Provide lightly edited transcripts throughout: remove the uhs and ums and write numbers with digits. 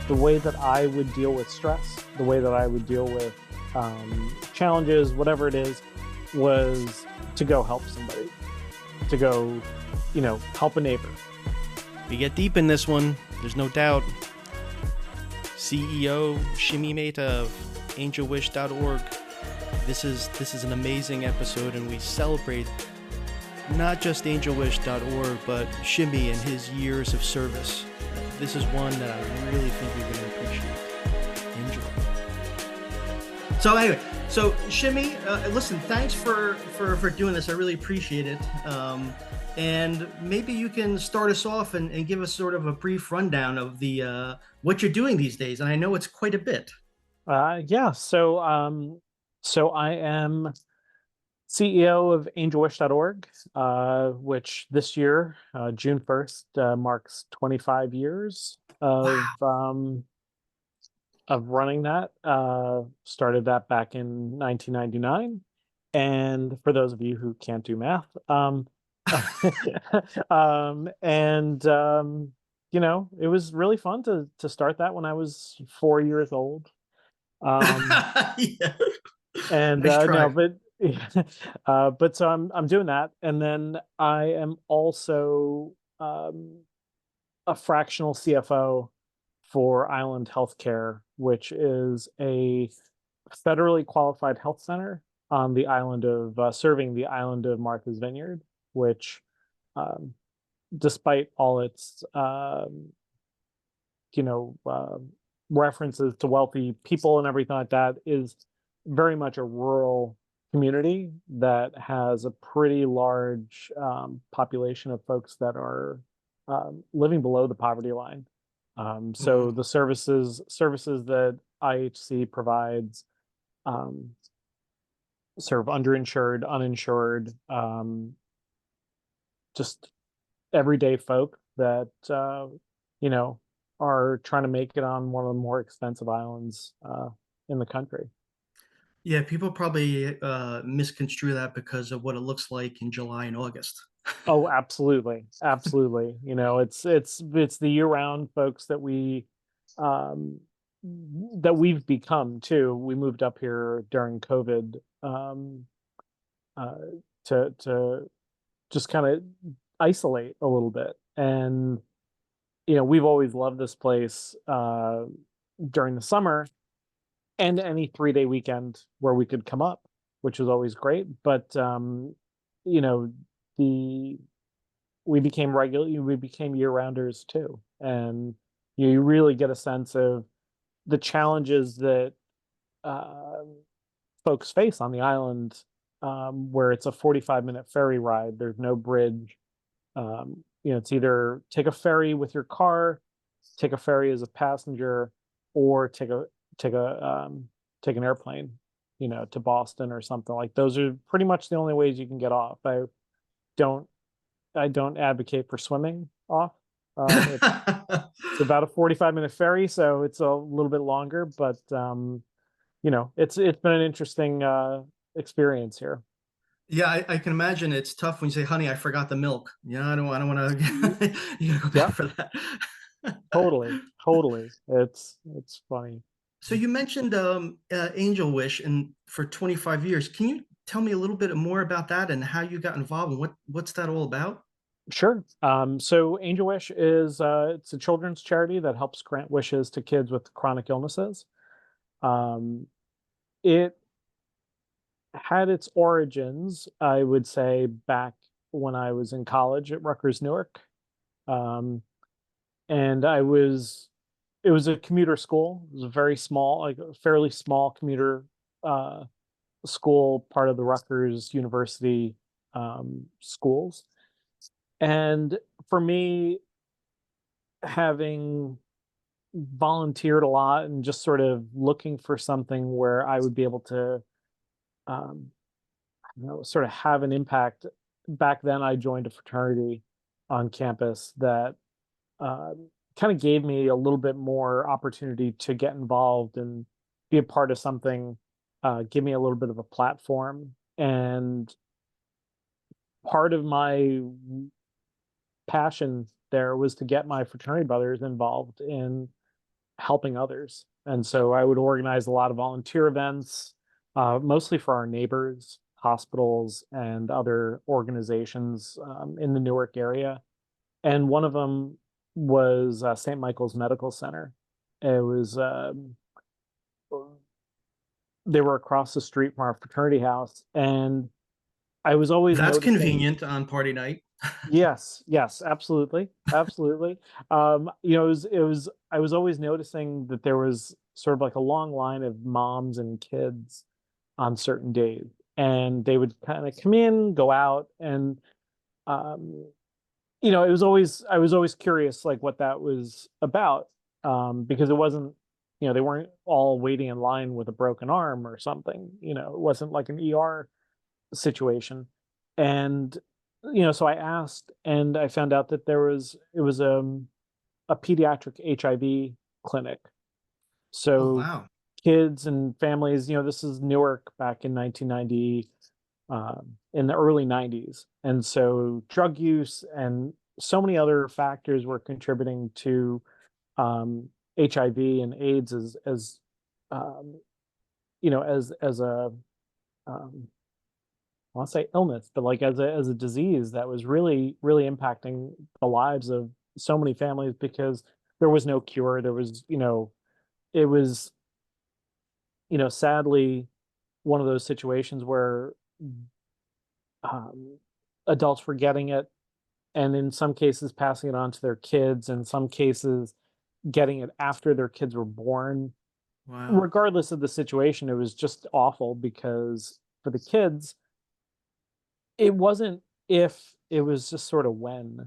the way that I would deal with stress, the way that I would deal with challenges, whatever it is, was to go help somebody, to go, help a neighbor. We get deep in this one, there's no doubt. CEO Shimmy Mehta of AngelWish.org. This is an amazing episode, and we celebrate not just AngelWish.org, but Shimmy and his years of service. This is one that I really think you're going to appreciate. Enjoy. So anyway, Shimmy, listen, thanks for doing this. I really appreciate it. And maybe you can start us off and give us sort of a brief rundown of the what you're doing these days. And I know it's quite a bit. Yeah. So I am CEO of AngelWish.org, which this year, June 1st, marks 25 years of running that. Started that back in 1999. And for those of you who can't do math, it was really fun to start that when I was 4 years old. Yeah. And nice try. but so I'm doing that, and then I am also a fractional CFO for Island Healthcare, which is a federally qualified health center on the island of serving the island of Martha's Vineyard, which, despite all its references to wealthy people and everything like that, is very much a rural community that has a pretty large population of folks that are living below the poverty line. So the services that IHC provides serve underinsured, uninsured, just everyday folk that are trying to make it on one of the more expensive islands in the country. Yeah, people probably misconstrue that because of what it looks like in July and August. Oh, absolutely. It's the year-round folks that we've become too. We moved up here during COVID to just kind of isolate a little bit. And we've always loved this place during the summer and any 3-day weekend where we could come up, which was always great. But we became year-rounders too, and you really get a sense of the challenges that folks face on the island, where it's a 45-minute ferry ride. There's no bridge. It's either take a ferry with your car, take a ferry as a passenger, or take an airplane, to Boston or something. Like, those are pretty much the only ways you can get off. I don't advocate for swimming off. It's about a 45-minute ferry, so it's a little bit longer, but it's been an interesting experience here. Yeah, I can imagine it's tough when you say, "Honey, I forgot the milk." I don't want to. You gotta go back for that. Totally. It's funny. So you mentioned Angel Wish, and for 25 years, can you tell me a little bit more about that and how you got involved and what's that all about? Sure. So Angel Wish is it's a children's charity that helps grant wishes to kids with chronic illnesses. It had its origins, I would say, back when I was in college at Rutgers Newark. And it was a commuter school. It was a very small, like a fairly small commuter school, part of the Rutgers University schools. And for me, having volunteered a lot and just sort of looking for something where I would be able to, sort of have an impact. Back then, I joined a fraternity on campus that kind of gave me a little bit more opportunity to get involved and be a part of something, give me a little bit of a platform. And part of my passion there was to get my fraternity brothers involved in helping others. And so I would organize a lot of volunteer events, mostly for our neighbors, hospitals, and other organizations in the Newark area. And one of them was St. Michael's Medical Center. It was they were across the street from our fraternity house, and I was always That's noticing. convenient on party night. Yes, yes, absolutely, absolutely. I was always noticing that there was sort of like a long line of moms and kids on certain days, and they would kind of come in, go out, and um, it was always I was always curious like what that was about, because it wasn't, they weren't all waiting in line with a broken arm or something. It wasn't like an ER situation. And so I asked, and I found out that it was a pediatric HIV clinic. Oh, So wow. kids and families, this is Newark back in 1990, in the early 90s. And so drug use and so many other factors were contributing to HIV and AIDS um, as a um, I want to say illness, but like as a disease that was really, really impacting the lives of so many families because there was no cure. There was, it was, sadly one of those situations where um, adults were getting it, and in some cases passing it on to their kids, in some cases getting it after their kids were born. Wow. Regardless of the situation, it was just awful because for the kids, it wasn't if, it was just sort of when,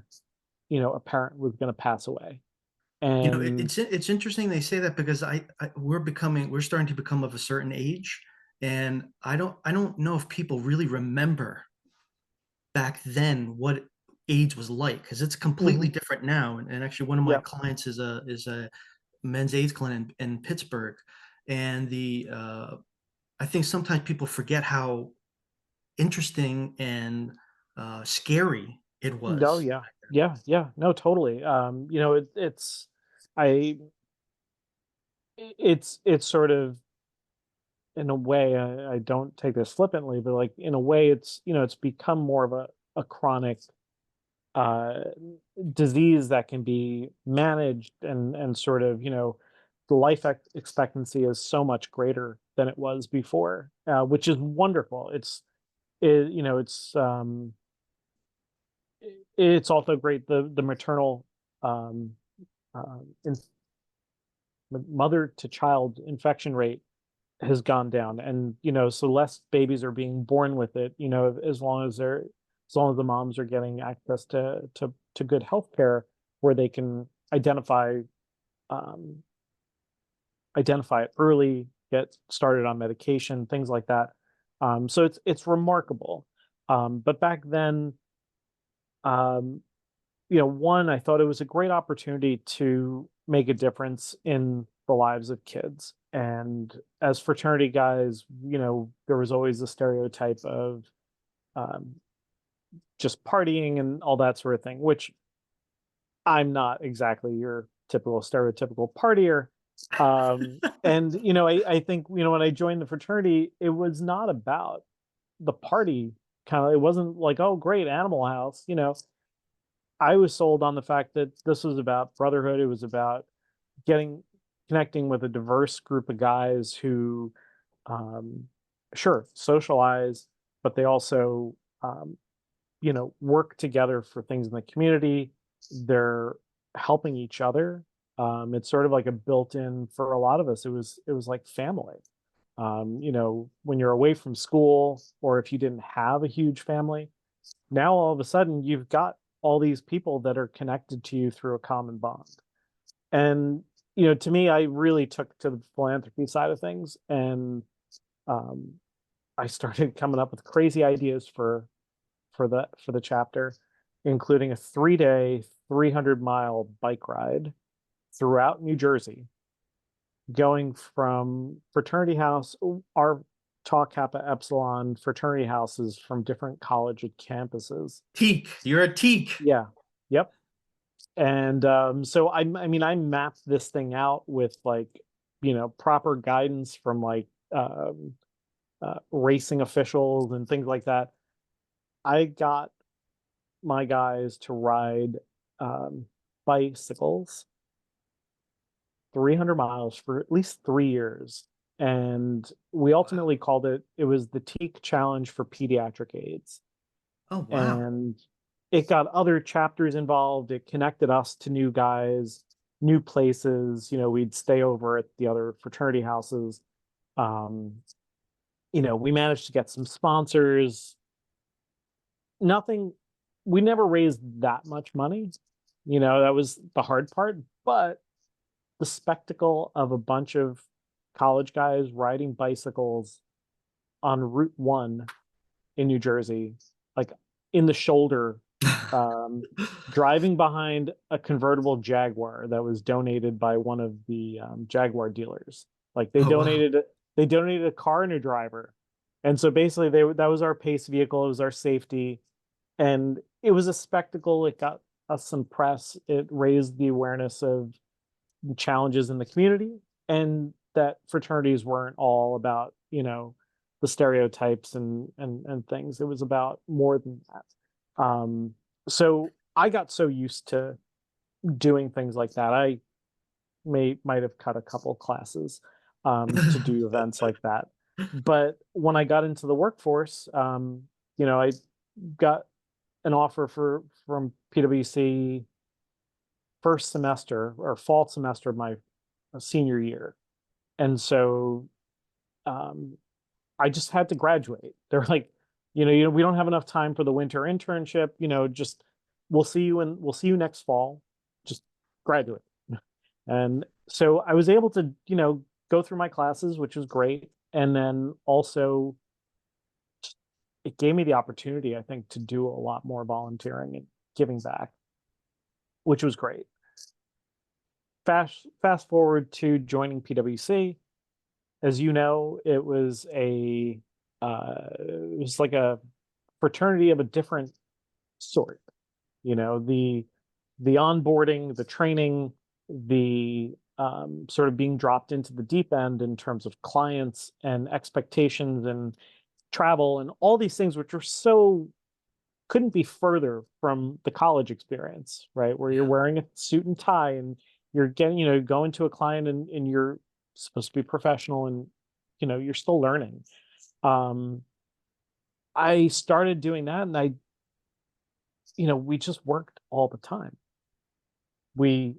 a parent was going to pass away. And It's interesting they say that because we're starting to become of a certain age, and I don't know if people really remember back then what AIDS was like, because it's completely mhm, different now. And actually, one of my yep, clients is a men's AIDS clinic in Pittsburgh, and the I think sometimes people forget how interesting and scary it oh was. yeah, yeah, yeah, no, totally. I it's sort of, in a way, I don't take this flippantly, but like in a way it's become more of a chronic uh disease that can be managed, and sort of, the life expectancy is so much greater than it was before, which is wonderful. It's also great, the maternal um in, mother to child infection rate has gone down, and so less babies are being born with it, as long as the moms are getting access to good health care where they can um identify it early, get started on medication, things like that. So it's remarkable. But back then, um one, I thought it was a great opportunity to make a difference in the lives of kids. And as fraternity guys, there was always the stereotype of um, just partying and all that sort of thing, which I'm not exactly your typical stereotypical partier. And, I think, when I joined the fraternity, it was not about the party kind of, it wasn't like, oh, great, Animal House. I was sold on the fact that this was about brotherhood. It was about getting connecting with a diverse group of guys who, um, sure, socialize, but they also, um, work together for things in the community. They're helping each other. It's sort of like a built-in, for a lot of us. It was like family. When you're away from school, or if you didn't have a huge family, now all of a sudden you've got all these people that are connected to you through a common bond. And to me, I really took to the philanthropy side of things, and um, I started coming up with crazy ideas for the chapter, including a 3-day 300-mile bike ride throughout New Jersey, going from fraternity house, our Tau Kappa Epsilon fraternity houses from different college campuses. Teak, you're a teak. Yeah. Yep. And so I mean, I mapped this thing out with like, proper guidance from like racing officials and things like that. I got my guys to ride um, bicycles 300 miles for at least 3 years. And we Wow. ultimately called it was the Teak Challenge for Pediatric AIDS. Oh, wow. And it got other chapters involved. It connected us to new guys, new places. We'd stay over at the other fraternity houses. Um, we managed to get some sponsors. Nothing, we never raised that much money. That was the hard part, but the spectacle of a bunch of college guys riding bicycles on Route 1 in New Jersey, like in the shoulder, um, driving behind a convertible Jaguar that was donated by one of the Jaguar dealers. Like Oh, wow. they donated a car and a driver, and so basically that was our pace vehicle. It was our safety, and it was a spectacle. It got us some press. It raised the awareness of the challenges in the community, and that fraternities weren't all about the stereotypes and things. It was about more than that. So I got so used to doing things like that. I might have cut a couple classes to do events like that. But when I got into the workforce, I got an offer from PwC first semester or fall semester of my senior year. And so um, I just had to graduate. They're like, we don't have enough time for the winter internship. Just we'll see you next fall. Just graduate. And so I was able to, go through my classes, which was great. And then also it gave me the opportunity, I think, to do a lot more volunteering and giving back, which was great. Fast forward to joining PwC. As you know, it was like a fraternity of a different sort. The onboarding, the training, the sort of being dropped into the deep end in terms of clients and expectations and travel and all these things, which are so couldn't be further from the college experience, right? Where you're Yeah. wearing a suit and tie and you're getting, going to a client and you're supposed to be professional and, you're still learning. Um, I started doing that and we just worked all the time. We,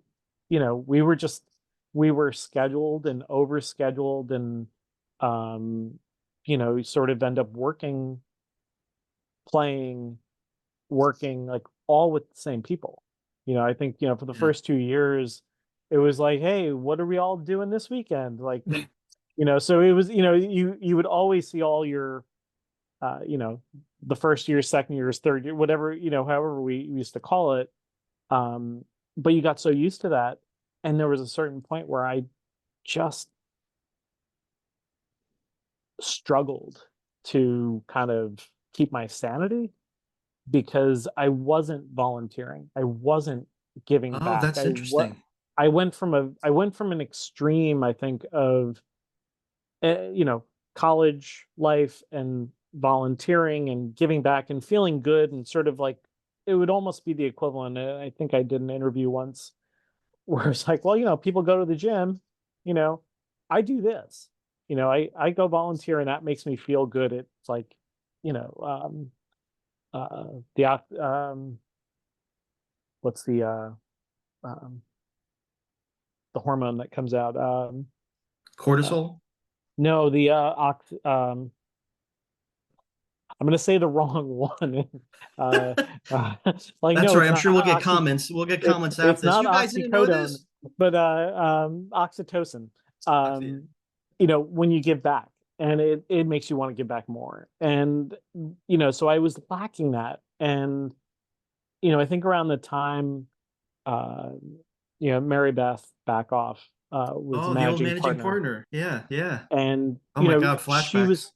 we were scheduled and overscheduled and, um, you sort of end up working, playing, working like all with the same people. I think, for the Yeah. first 2 years, it was like, hey, what are we all doing this weekend? Like, so it was, you would always see all your, the first year, second years, third year, whatever, however we used to call it. Um, but you got so used to that. And there was a certain point where I just struggled to kind of keep my sanity because I wasn't volunteering. I wasn't giving Oh, back. that's interesting. I went from an extreme, I think, of you know, college life and volunteering and giving back and feeling good and sort of like it would almost be the equivalent. I think I did an interview once where it's like, well, people go to the gym, you know, I do this. I go volunteer and that makes me feel good. It's like, you know, the what's um the hormone that comes out? Uh, Cortisol? no, the I'm gonna say the wrong one. uh, uh, like That's no, right. it's I'm not sure we'll get oxy. comments. We'll get It's comments it's after this. not You guys didn't know oxycodone, this? but oxytocin. Oxy- When you give back, and it makes you want to give back more. And so I was lacking that, and I think around the time, uh, Mary Beth Backoff was Oh, the old managing managing partner, partner. Yeah, yeah. and Oh my God, flashbacks.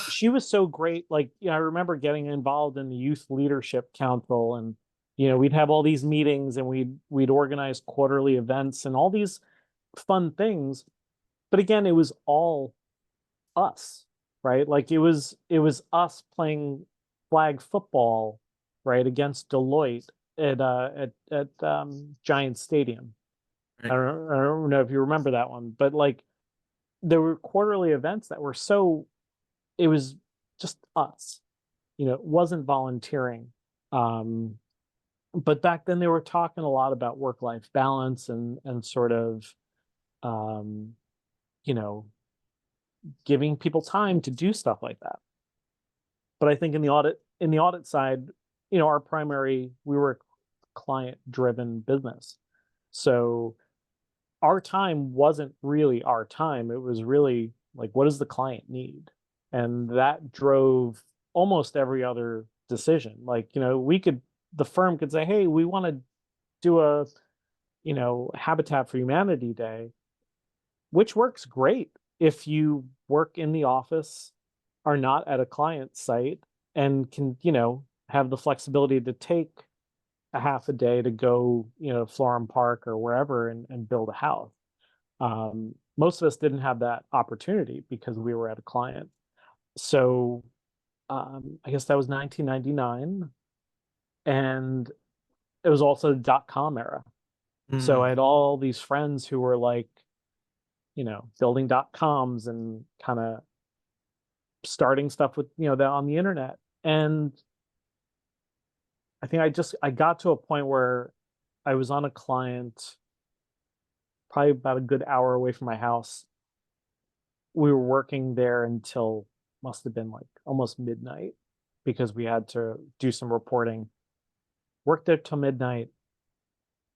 she was so great. Like, I remember getting involved in the youth leadership council, and We'd have all these meetings and we'd organize quarterly events and all these fun things. But again, it was all us, right? Like it was us playing flag football, right, against Deloitte at Giant Stadium. Right. I don't know if you remember that one, but like there were quarterly events that were so it was just us. It wasn't volunteering. Um, but back then they were talking a lot about work-life balance and sort of um, you know, giving people time to do stuff like that. But I think in the audit side, our primary we were a client-driven business. So our time wasn't really our time. It was really like, what does the client need? And that drove almost every other decision. Like, the firm could say, hey, we want to do a, Habitat for Humanity Day, which works great if you work in the office, are not at a client site, and can, have the flexibility to take a half a day to go, Florham Park or wherever and build a house. Most of us didn't have that opportunity because we were at a client. So I guess that was 1999. And it was also the dot-com era. So Mm. I had all these friends who were like, building dot-coms and kind of starting stuff with, that on the internet. And I think I got to a point where I was on a client probably about a good hour away from my house. We were working there until must have been like almost midnight because we had to do some reporting. Worked there till midnight,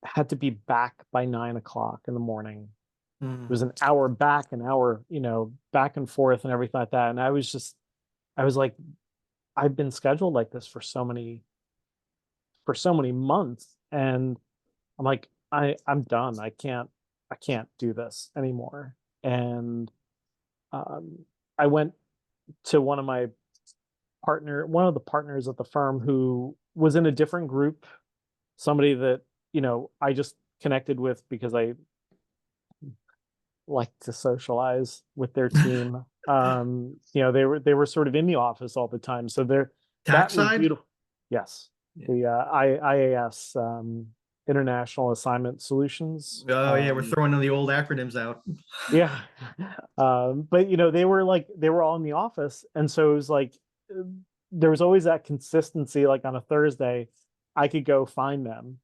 had to be back by 9 o'clock in the morning. It Mm. was an hour back, an hour, back and forth and everything like that. And I was like, I've been scheduled like this for so many months. And I'm like, I'm done. I can't do this anymore. And I went to one of the partners at the firm who was in a different group, somebody that, I just connected with because I like to socialize with their team. They were sort of in the office all the time. So Tax that was side? beautiful. Yes. Yeah. The IAS, International Assignment Solutions. Oh yeah, we're throwing the old acronyms out. Yeah. But they were all in the office. And so it was like there was always that consistency, like on a Thursday, I could go find them,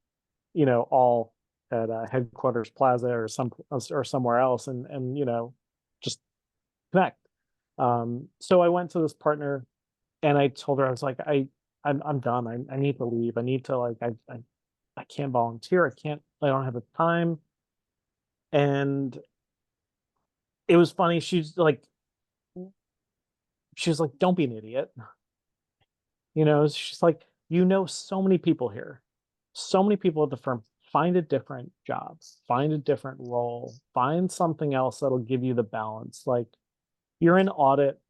all at headquarters plaza or somewhere else and just connect. So I went to this partner and I told her, I was like, I'm done. I need to leave. I need to like I can't volunteer. I don't have the time. And it was funny. She's like, don't be an idiot. She's like, so many people here, so many people at the firm. Find a different job, find a different role, find something else that'll give you the balance. Like, you're in audit.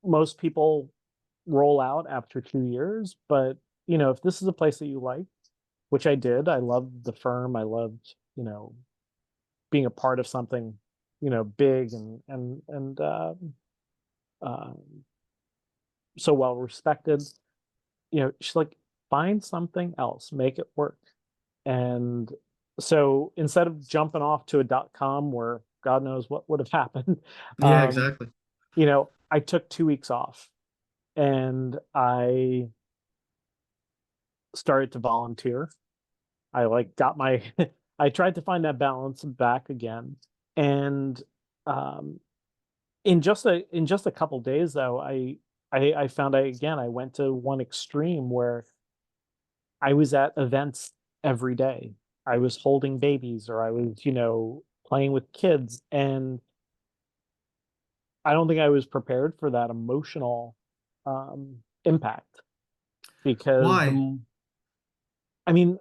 Most people roll out after 2 years, but if this is a place that you like, which I did, I loved the firm. I loved, being a part of something, big and um, so well respected. She's like, find something else, make it work. And so instead of jumping off to a .com where God knows what would have happened, Yeah, exactly. I took 2 weeks off and I started to volunteer. I like got my I tried to find that balance back again. And um in just a couple days though, I found I went to one extreme where I was at events every day. I was holding babies or I was, playing with kids. And I don't think I was prepared for that emotional impact because Why? I mean,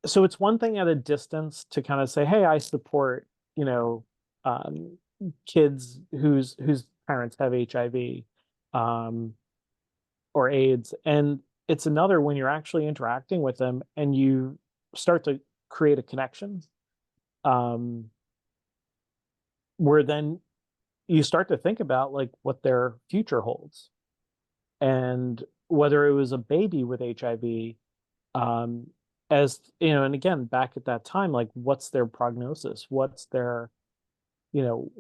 so it's one thing at a distance to kind of say, hey, I support, you know, um, kids whose parents have HIV um, or AIDS. And it's another when you're actually interacting with them and you start to create a connection, um, where then you start to think about like what their future holds, and whether it was a baby with HIV, um, as you know, and again, back at that time, like what's their prognosis? What's their, you know,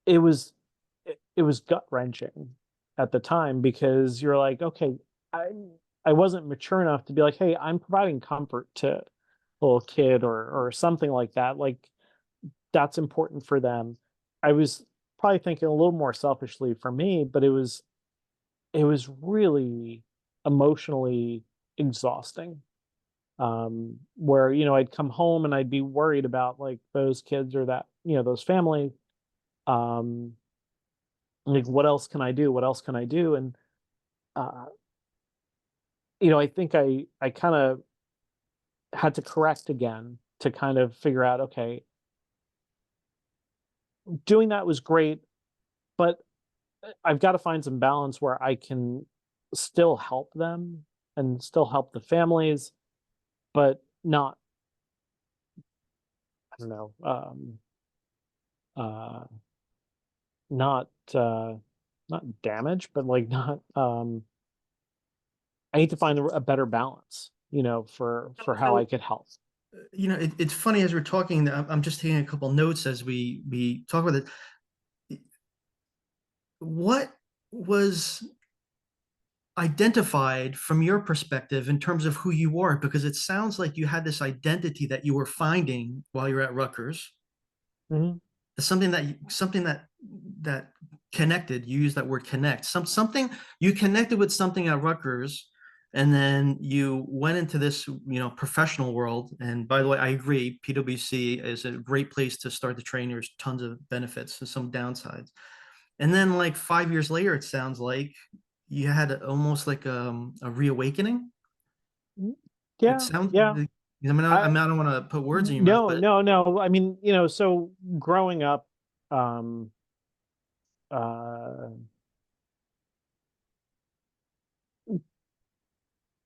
it was it was gut wrenching at the time because you're like, okay, I I wasn't mature enough to be like, hey, I'm providing comfort to a little kid or something like that. Like that's important for them. I was probably thinking a little more selfishly for me, but it was really emotionally exhausting. Where, you know, I'd come home and I'd be worried about like those kids or that, you know, those family. Um, like what else can I do? What else can I do? And uh, you know, I think I kind of had to correct again to kind of figure out, okay, doing that was great, but I've got to find some balance where I can still help them and still help the families, but not, I don't know, uh, not, not damage, but like not, I need to find a better balance, you know, for how I So, could help. it's funny as we're talking. I'm just taking a couple notes as we talk about it. What was identified from your perspective in terms of who you are? Because it sounds like you had this identity that you were finding while you're at Rutgers. Mhm. It's something that connected. You use that word connect. Something you connected with something at Rutgers, and then you went into this, professional world. And by the way, I agree. PwC is a great place to start to train. There's tons of benefits and some downsides. And then, like 5 years later, it sounds like you had almost like a reawakening. Mm. It Yeah, sounds. yeah. I I mean, I don't want to put words in your mouth, no, but no, no. I mean, you know, so growing up, um, uh,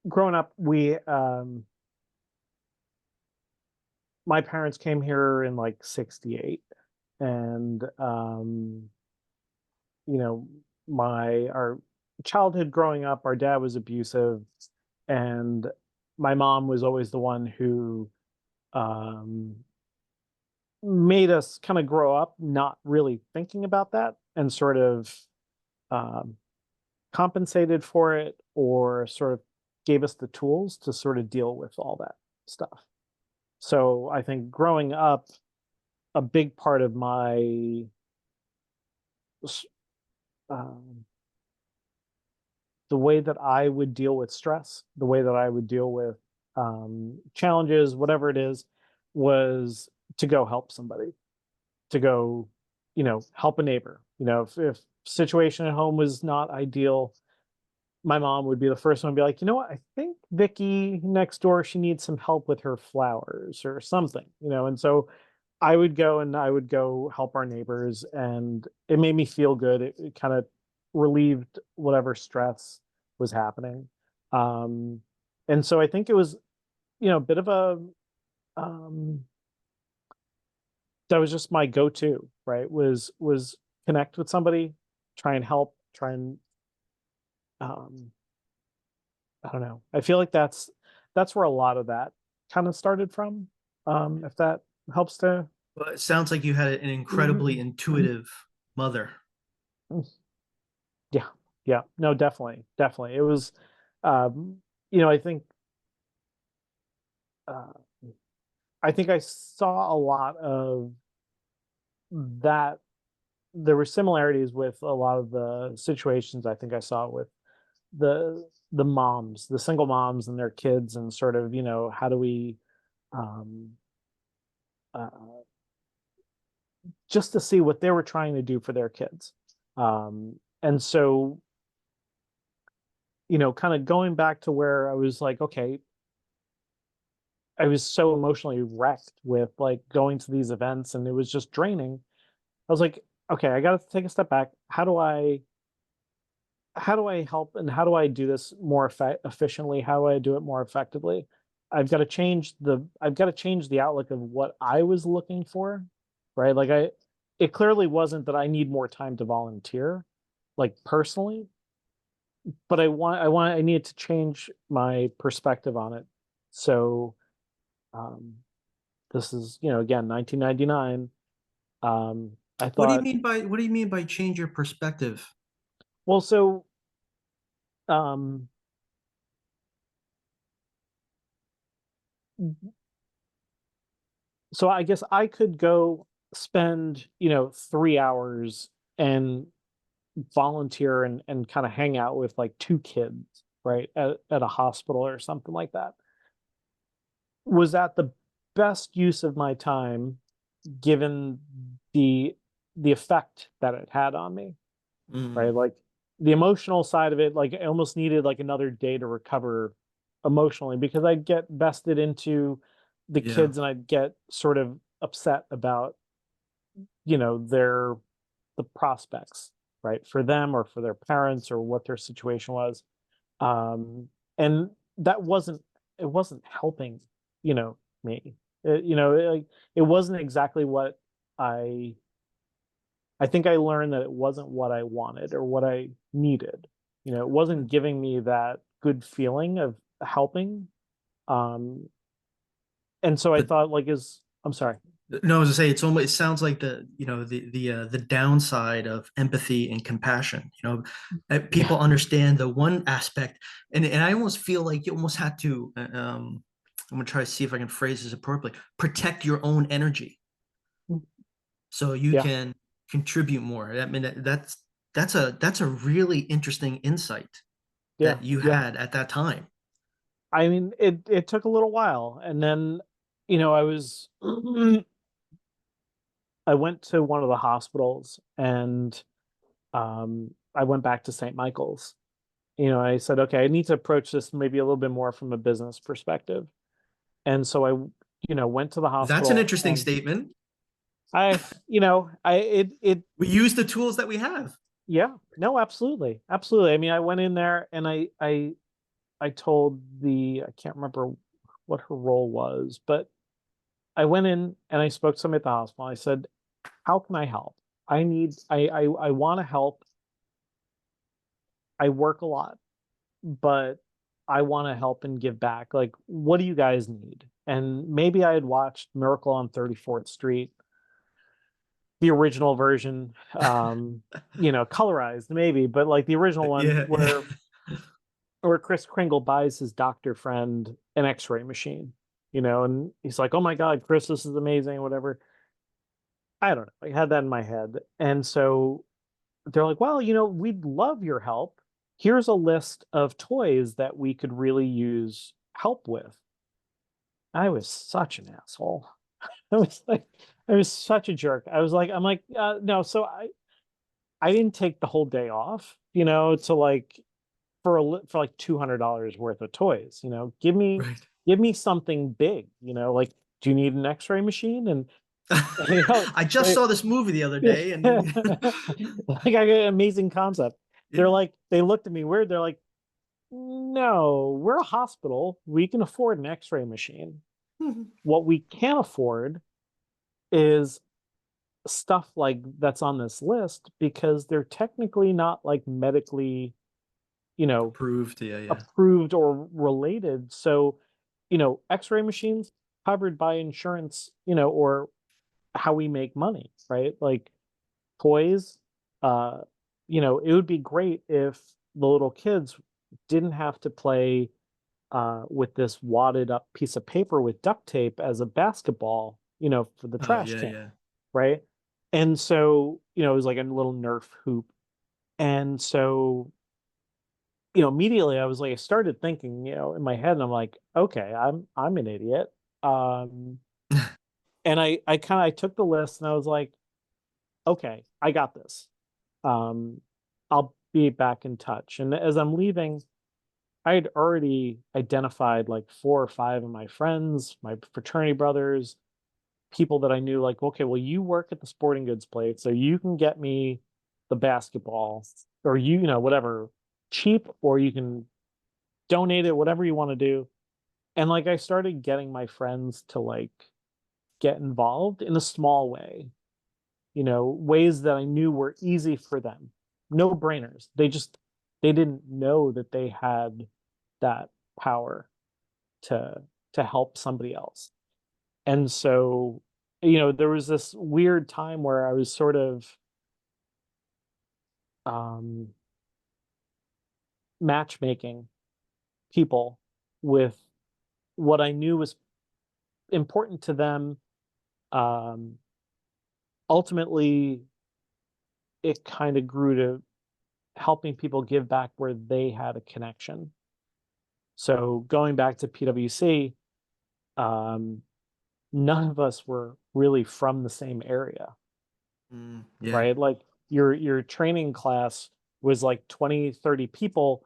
growing up, my parents came here in like '68, and you know, our childhood growing up, our dad was abusive, and my mom was always the one who um made us kind of grow up not really thinking about that and sort of um, compensated for it or sort of gave us the tools to sort of deal with all that stuff. So I think growing up, a big part of my um, the way that I would deal with stress, the way that I would deal with challenges, whatever it is, was to go help somebody, to go, you know, help a neighbor. You know, if situation at home was not ideal, my mom would be the first one to be like, you know what, I think Vicky next door, she needs some help with her flowers or something, you know. And so I would go and I would go help our neighbors, and it made me feel good. It kind of relieved whatever stress was happening. Um, and so I think it was, you know, a bit of a um that was just my go-to, right? Was connect with somebody, try and help, try and um I don't know. I feel like that's where a lot of that kind of started from. If that helps to. well, it sounds like you had an incredibly intuitive mother. Yeah, yeah. No, definitely, definitely. It was you know, uh I think I saw a lot of that. There were similarities with a lot of the situations I think I saw with the moms, the single moms and their kids, and sort of, you know, how do we um uh just to see what they were trying to do for their kids. And so, you know, kind of going back to where I was like, okay, I was so emotionally wrecked with like going to these events and it was just draining. I was like, okay, I got to take a step back. How do I how do I help and how do I do this more efficiently? How do I do it more effectively? I've got to change the outlook of what I was looking for, right? Like it clearly wasn't that I need more time to volunteer, like personally, but I needed to change my perspective on it. So, um, this is, again, 1999. I thought, What do you mean by change your perspective? well, um, so I guess I could go spend, 3 hours and volunteer and kind of hang out with like two kids, right, at a hospital or something like that. Was that the best use of my time given the the effect that it had on me, right? Mm, Like the emotional side of it, like I almost needed like another day to recover emotionally because I'd get vested into the yeah. kids and I'd get sort of upset about, their the prospects, right, for them or for their parents or what their situation was. And that wasn't helping, me. Like it wasn't exactly what I I think I learned that it wasn't what I wanted or what I needed. It wasn't giving me that good feeling of helping. Um, and so I But thought like is I'm sorry. no, as I say, it sounds like the downside of empathy and compassion. Yeah. People understand the one aspect, and I almost feel like you almost had to. I'm gonna try to see if I can phrase this appropriately. Protect your own energy so you Yeah. can contribute more. I mean, that's a really interesting insight Yeah. that you Yeah. had at that time. I mean, it took a little while, and then, I was I went to one of the hospitals, and I went back to St. Michael's. I said, okay, I need to approach this maybe a little bit more from a business perspective. And so I, went to the That's an hospital interesting and statement. it We use the tools that we have. yeah, no, absolutely. Absolutely. I mean, I went in there and I told I can't remember what her role was, but I went in and I spoke to somebody at the hospital. I said, how can I help? I want to help. I work a lot, but I want to help and give back. Like, what do you guys need? And maybe I had watched Miracle on 34th Street, the original version, colorized maybe, but like the original one Yeah, yeah. where Chris Kringle buys his doctor friend an X-ray machine, and he's like, "Oh my God, Chris, this is amazing," whatever. I don't know. I had that in my head, and so they're like, "Well, we'd love your help. Here's a list of toys that we could really use help with." I was such an asshole. I was like, I was such a jerk. I'm like, no. So I didn't take the whole day off, to like for like $200 worth of toys. Right. Give me something big. Like, do you need an X-ray machine? And you know, I just they, saw this movie the other day, and like I got an amazing concept. yeah. They looked at me weird. They're like, no, we're a hospital. We can afford an X-ray machine. What we can't afford is stuff like that's on this list because they're technically not like medically, Approved. Yeah, yeah. approved or related. So, X-ray machines covered by insurance, or how we make money, right? Like toys, uh, it would be great if the little kids didn't have to play with this wadded up piece of paper with duct tape as a basketball, for the Oh, trash yeah, can, yeah. right? And so, it was like a little Nerf hoop. And so, immediately I was like, I started thinking, in my head, and I'm like, okay, I'm an idiot. Um, and I took the list and I was like, okay, I got this. Um, I'll be back in touch. And as I'm leaving, I had already identified like four or five of my friends, my fraternity brothers, people that I knew, like, okay, well, you work at the sporting goods place, so you can get me the basketball, or whatever. cheap, or you can donate it, whatever you want to do. And like I started getting my friends to like get involved in a small way, ways that I knew were easy for them. No brainers. They didn't know that they had that power to help somebody else. And so, there was this weird time where I was sort of um matchmaking people with what I knew was important to them. Um, Ultimately, it kind of grew to helping people give back where they had a connection. So going back to PwC, um, none of us were really from the same area, Yeah. right? Like your training class was like 20, 30 people.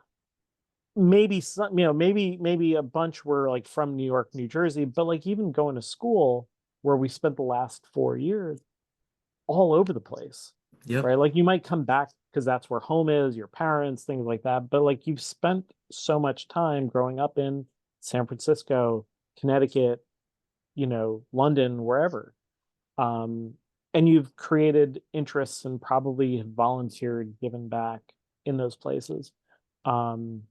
Maybe some, maybe a bunch were like from New York, New Jersey, but like even going to school where we spent the last 4 years, all over the place, Yep. right? Like you might come back because that's where home is, your parents, things like that. But like you've spent so much time growing up in San Francisco, Connecticut, London, wherever. Um, and you've created interests and probably volunteered, given back in those places. Um,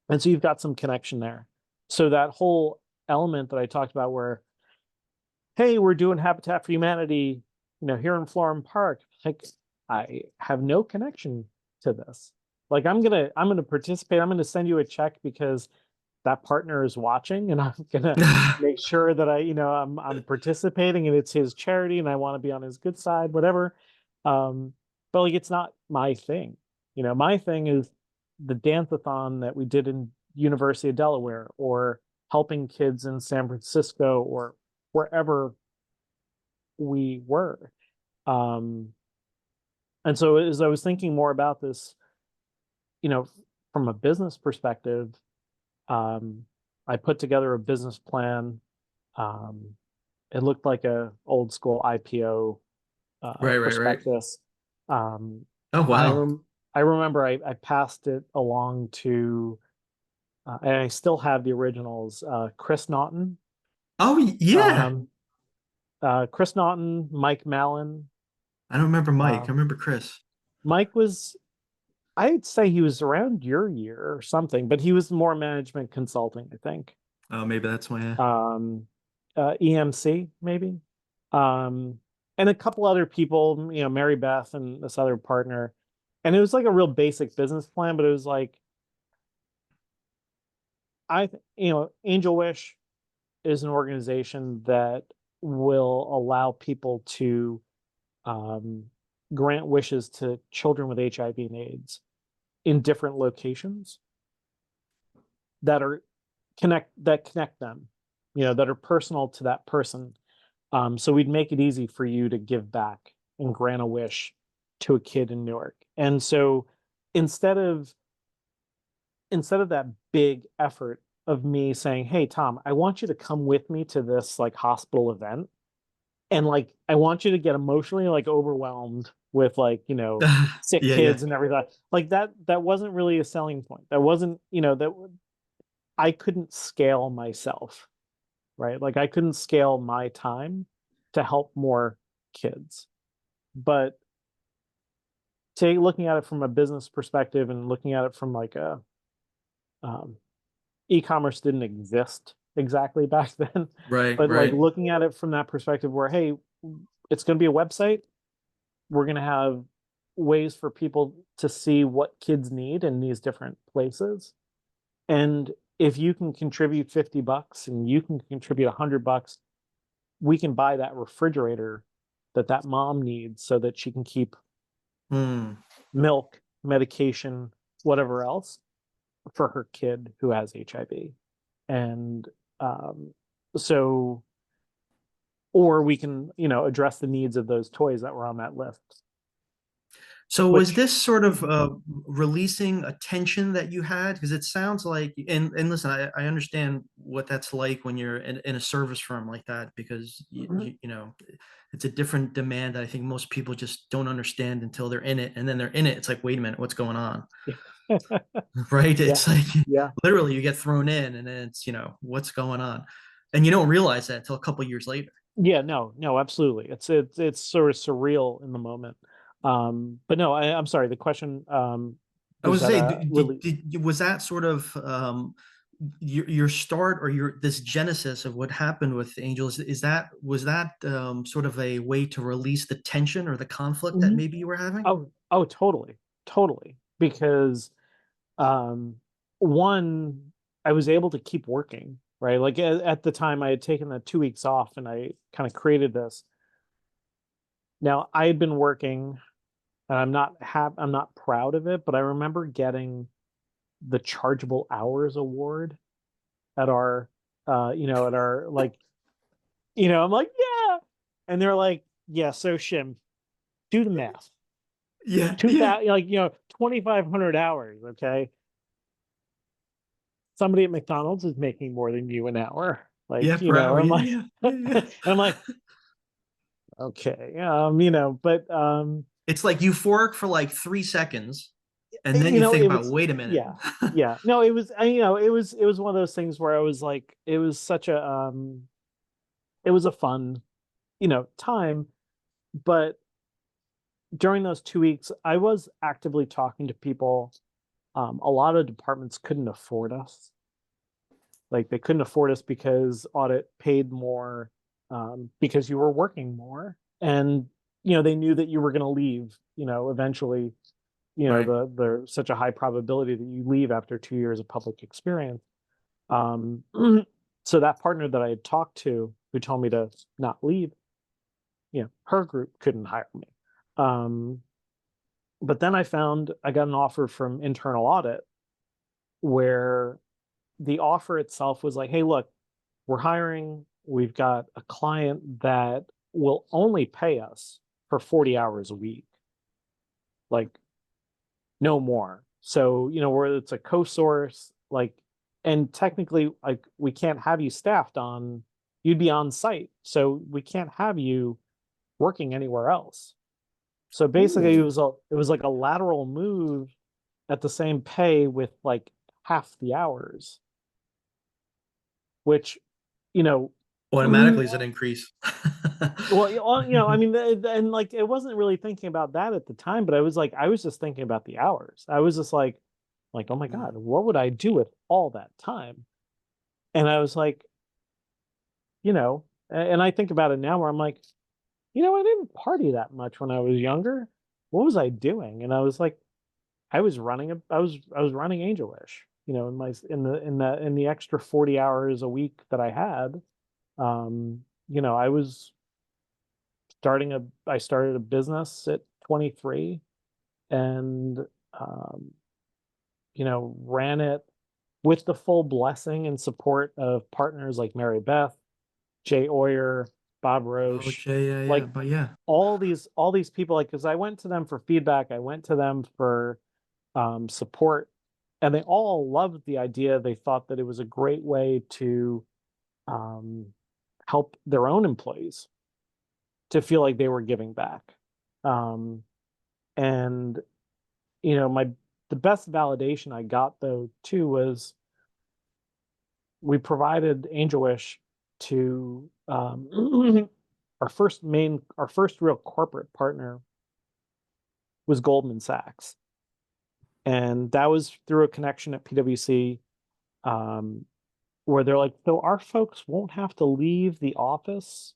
and so you've got some connection there. So that whole element that I talked about where, hey, we're doing Habitat for Humanity, here in Florham Park. Like, I have no connection to this. Like, I'm gonna participate. I'm gonna send you a check because that partner is watching, and I'm gonna make sure that I'm participating, and it's his charity, and I want to be on his good side, whatever. But like, it's not my thing. My thing is the dance-a-thon that we did in University of Delaware, or helping kids in San Francisco, or wherever we were. Um, and so as I was thinking more about this, you know, from a business perspective, um, I put together a business plan. Um, it looked like a old school IPO Right, right, right. prospectus. Um, Oh, I wow. rem I remember I passed it along to, and I still have the originals. Chris Naughton, Oh, yeah. um, Chris Naughton, Mike Mallon. I don't remember Mike. I Um, remember Chris. Mike was, I'd say he was around your year or something, but he was more management consulting, I think. Oh, maybe that's my. Um, EMC maybe, um, and a couple other people, Mary Beth and this other partner, and it was like a real basic business plan, but it was like AngelWish is an organization that will allow people to um, grant wishes to children with HIV and AIDS in different locations that are connect them, that are personal to that person. So we'd make it easy for you to give back and grant a wish to a kid in Newark. And so instead of that big effort of me saying, "Hey Tom, I want you to come with me to this like hospital event," and like I want you to get emotionally like overwhelmed with like, sick Yeah, yeah. kids and everything. Like that wasn't really a selling point. That wasn't, that I couldn't scale myself, right? Like I couldn't scale my time to help more kids. But looking at it from a business perspective and looking at it from like um, e-commerce didn't exist exactly back then, Right, but like right. looking at it from that perspective where, hey, it's going to be a website. We're going to have ways for people to see what kids need in these different places. And if you can contribute $50 and you can contribute $100, we can buy that refrigerator that mom needs so that she can keep Hmm. milk, medication, whatever else for her kid who has HIV. And um, so, or we can, address the needs of those toys that were on that list. So was which this sort of releasing a tension that you had? Because it sounds like, and listen, I understand what that's like when you're in a service firm like that, because you know, it's a different demand that I think most people just don't understand until they're in it, and then they're in it. It's like, wait a minute, what's going on? Right? yeah, It's like yeah, literally you get thrown in, and then it's, you know, what's going on, and you don't realize that until a couple years later. yeah, no, no, absolutely. It's sort of surreal in the moment. But no, I'm sorry. The question I was was that saying, really. was that sort of your start, or your this genesis of what happened with Angels? Is that, was that sort of a way to release the tension or the conflict that Mhm. maybe you were having? Oh, totally, totally. Because um, one, I was able to keep working, right? Like at the time, I had taken the 2 weeks off, and I kind of created this. Now I had been working, and I'm not proud of it, but I remember getting the chargeable hours award at our at our like, I'm like, yeah. And they're like, yeah, so Shim, do the math. Yeah, Two yeah, thousand, 2,500 hours, okay? Somebody at McDonald's is making more than you an hour. yeah, Like, per hour. I'm Yeah, like, yeah, yeah, and yeah. I'm like, okay, but It's like euphoric for like 3 seconds, and then you think it about, was, wait a minute. yeah, yeah. No, it was, it was one of those things where I was like, it was such a, it was a fun, time. But during those 2 weeks, I was actively talking to people. A lot of departments couldn't afford us. Like they couldn't afford us because audit paid more, because you were working more, and they knew that you were going to leave. Eventually, Right. there's such a high probability that you leave after 2 years of public experience. Um, so that partner that I had talked to, who told me to not leave, her group couldn't hire me. Um, but then I got an offer from internal audit, where the offer itself was like, hey, look, we're hiring. We've got a client that will only pay us for 40 hours a week, like no more. So, where it's a co-source, like, and technically, like, we can't have you staffed on, you'd be on site. So we can't have you working anywhere else. So basically Ooh. it was like a lateral move at the same pay with like half the hours, which, you know, Automatically is an increase. well, I mean, and like, it wasn't really thinking about that at the time, but I was just thinking about the hours. I was just like, oh my God, what would I do with all that time? And I was like, and I think about it now where I'm like, I didn't party that much when I was younger. What was I doing? And I was like, I was running AngelWish, in the extra 40 hours a week that I had. I was I started a business at 23, and um, ran it with the full blessing and support of partners like Mary Beth, Jay Oyer, Bob Roche, Okay, yeah, yeah, like but yeah. all these people, like, because I went to them for feedback, I went to them for support, and they all loved the idea. They thought that it was a great way to um, help their own employees to feel like they were giving back. Um, and my the best validation I got, though, too, was we provided AngelWish to our first real corporate partner was Goldman Sachs, and that was through a connection at PwC, um, where they're like, so our folks won't have to leave the office,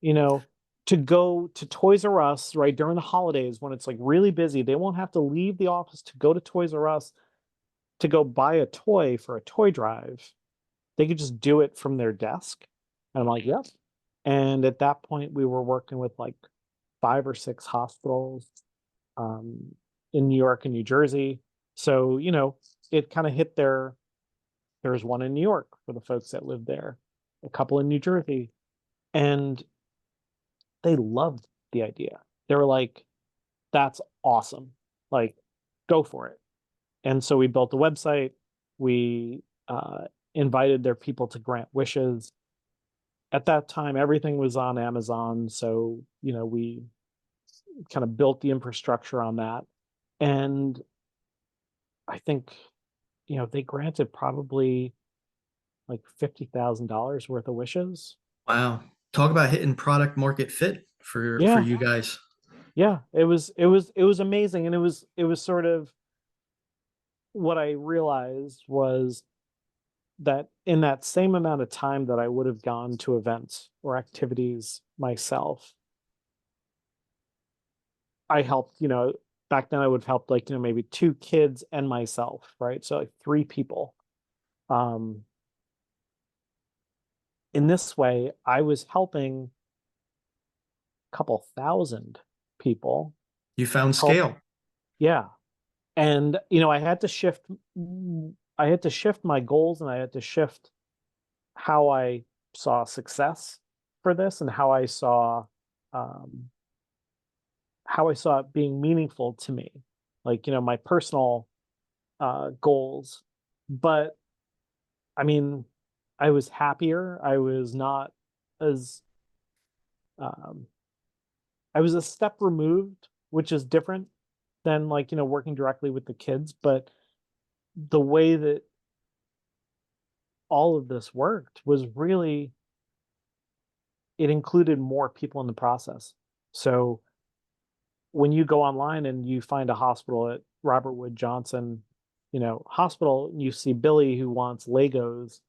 you know, to go to Toys R Us, right, during the holidays when it's like really busy. They won't have to leave the office to go to Toys R Us to go buy a toy for a toy drive. They could just do it from their desk. And I'm like, yep. And at that point, we were working with like 5 or 6 hospitals, um, in New York and New Jersey. So, it kind of hit there's one in New York for the folks that live there, a couple in New Jersey. And they loved the idea. They were like, that's awesome. Like, go for it. And so we built a website. We invited their people to grant wishes. At that time, everything was on Amazon. So, we kind of built the infrastructure on that. And I think, they granted probably like $50,000 worth of wishes. Wow. Talk about hitting product market fit for Yeah. you guys. Yeah. It was amazing. And it was sort of what I realized was that in that same amount of time that I would have gone to events or activities myself, I helped, back then I would have helped like, maybe two kids and myself, right? So like three people. Um, in this way, I was helping a couple thousand people You found help. scale. Yeah. And, I had to shift my goals, and I had to shift how I saw success for this, and um, how I saw it being meaningful to me, like, my personal goals. But I mean, I was happier. As, um, I was a step removed, which is different than like, working directly with the kids. But the way that all of this worked was really, it included more people in the process. So when you go online and you find a hospital at Robert Wood Johnson, hospital, you see Billy who wants Legos,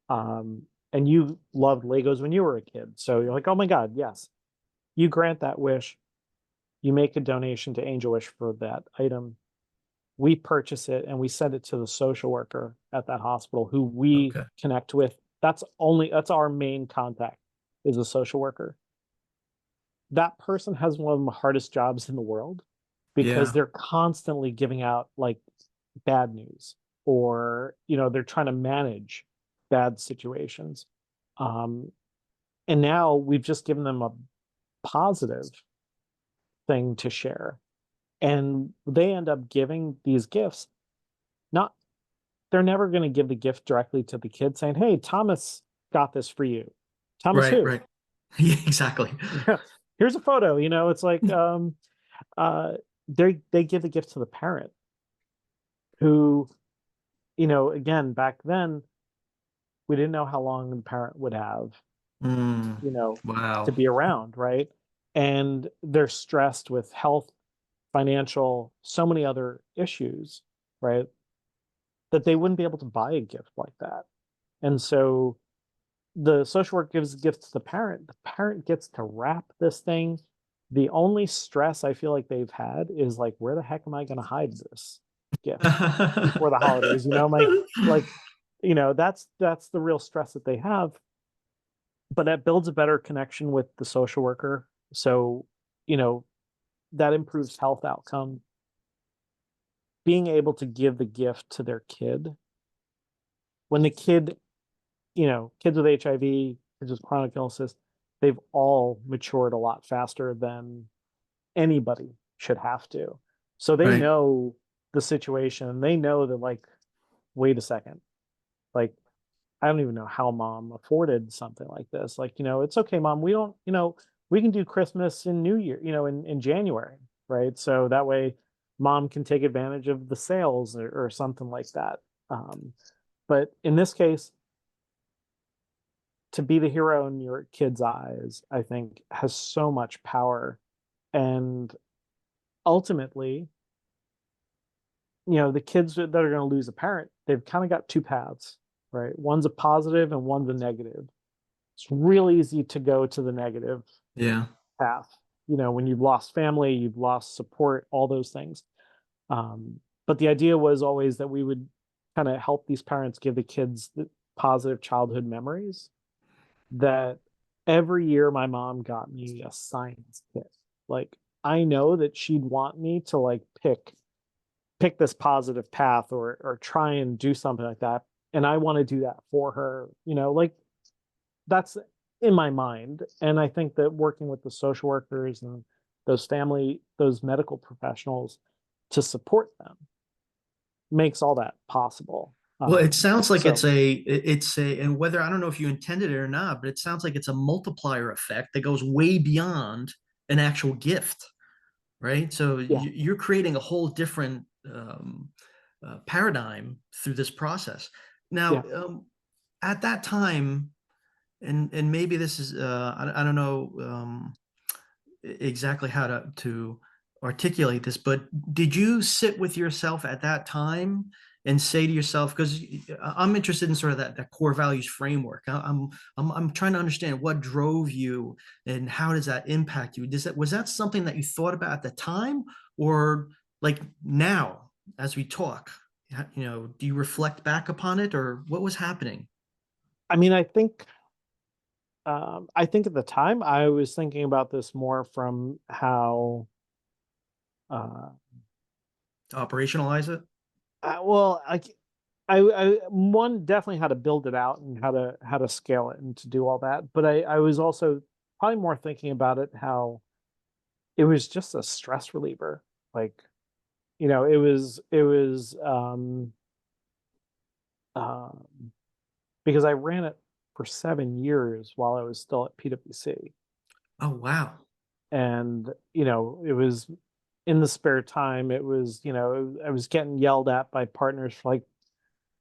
um, and you loved Legos when you were a kid. So you're like, oh my God, yes. You grant that wish, you make a donation to AngelWish for that item. We purchase it and we send it to the social worker at that hospital who we Okay. connect with. That's our main contact, is a social worker. That person has one of the hardest jobs in the world because Yeah. they're constantly giving out like bad news, or they're trying to manage bad situations. um and now we've just given them a positive thing to share, and they end up giving these gifts. Not They're never going to give the gift directly to the kid saying, hey, Thomas got this for you. Thomas Right, who? right. Yeah, exactly. Yeah, here's a photo. It's like, uh they give the gift to the parent, who, again, back then we didn't know how long the parent would have, Mm, you know, to wow. be around, right? And they're stressed with health, financial, so many other issues, right? That they wouldn't be able to buy a gift like that. And so the social work gives a gift to the parent. The parent gets to wrap this thing. The only stress I feel like they've had is like, where the heck am I going to hide this gift before the holidays? Like, that's the real stress that they have. But that builds a better connection with the social worker. So, you know, that improves health outcome. Being able to give the gift to their kid, when the kid, kids with HIV, kids with chronic illnesses, they've all matured a lot faster than anybody should have to. So they Right. know the situation. They know that, like, wait a second, like, I don't even know how mom afforded something like this. Like, it's okay, mom. We don't, we can do Christmas and New Year, in January, right? So that way mom can take advantage of the sales, or something like that. But in this case, to be the hero in your kid's eyes, I think has so much power. And ultimately, the kids that are going to lose a parent, they've kind of got two paths, right? One's a positive and one's a negative. It's real easy to go to the negative Yeah. path. When you've lost family, you've lost support, all those things. But the idea was always that we would kind of help these parents give the kids the positive childhood memories. That every year my mom got me a science kit. Like, I know that she'd want me to like pick this positive path, or try and do something like that. And I want to do that for her, like, that's in my mind. And I think that working with the social workers and those medical professionals to support them makes all that possible. Well, it sounds like So and whether, I don't know if you intended it or not, but it sounds like it's a multiplier effect that goes way beyond an actual gift, right? So yeah, you're creating a whole different paradigm through this process. Now, yeah. at that time, and maybe this is I don't know exactly how to articulate this, but did you sit with yourself at that time and say to yourself, because I'm interested in sort of that core values framework. I'm trying to understand what drove you and how does that impact you? Was that something that you thought about at the time, or like now as we talk, do you reflect back upon it, or what was happening? I mean, I think at the time I was thinking about this more from how, uh, To operationalize it? well, I one definitely how to build it out and how to scale it and to do all that. But I was also probably more thinking about it how it was just a stress reliever. Like, it was um because I ran it for 7 years while I was still at PwC. Oh, wow. And, it was in the spare time, it was, I was getting yelled at by partners for like,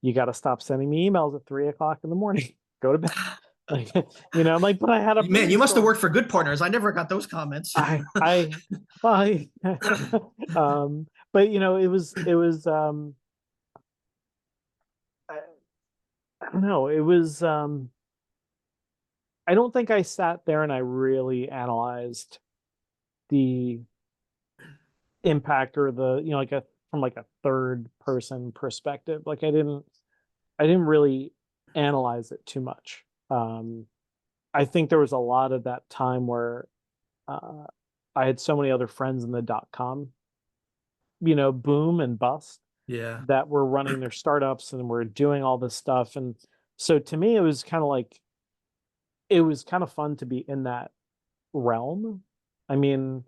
you got to stop sending me emails at 3 o'clock in the morning. Go to bed. Like, I'm like, but I had a Man, you must have brainstorm. worked for good partners. I never got those comments. I, I, but I, I don't know. I don't think I sat there and I really analyzed the impact or like from like a third person perspective. Like I didn't really analyze it too much. I think there was a lot of that time where uh, I had so many other friends in the .com, boom and bust Yeah. that were running their startups and were doing all this stuff. And so to me, it was kind of fun to be in that realm. I mean,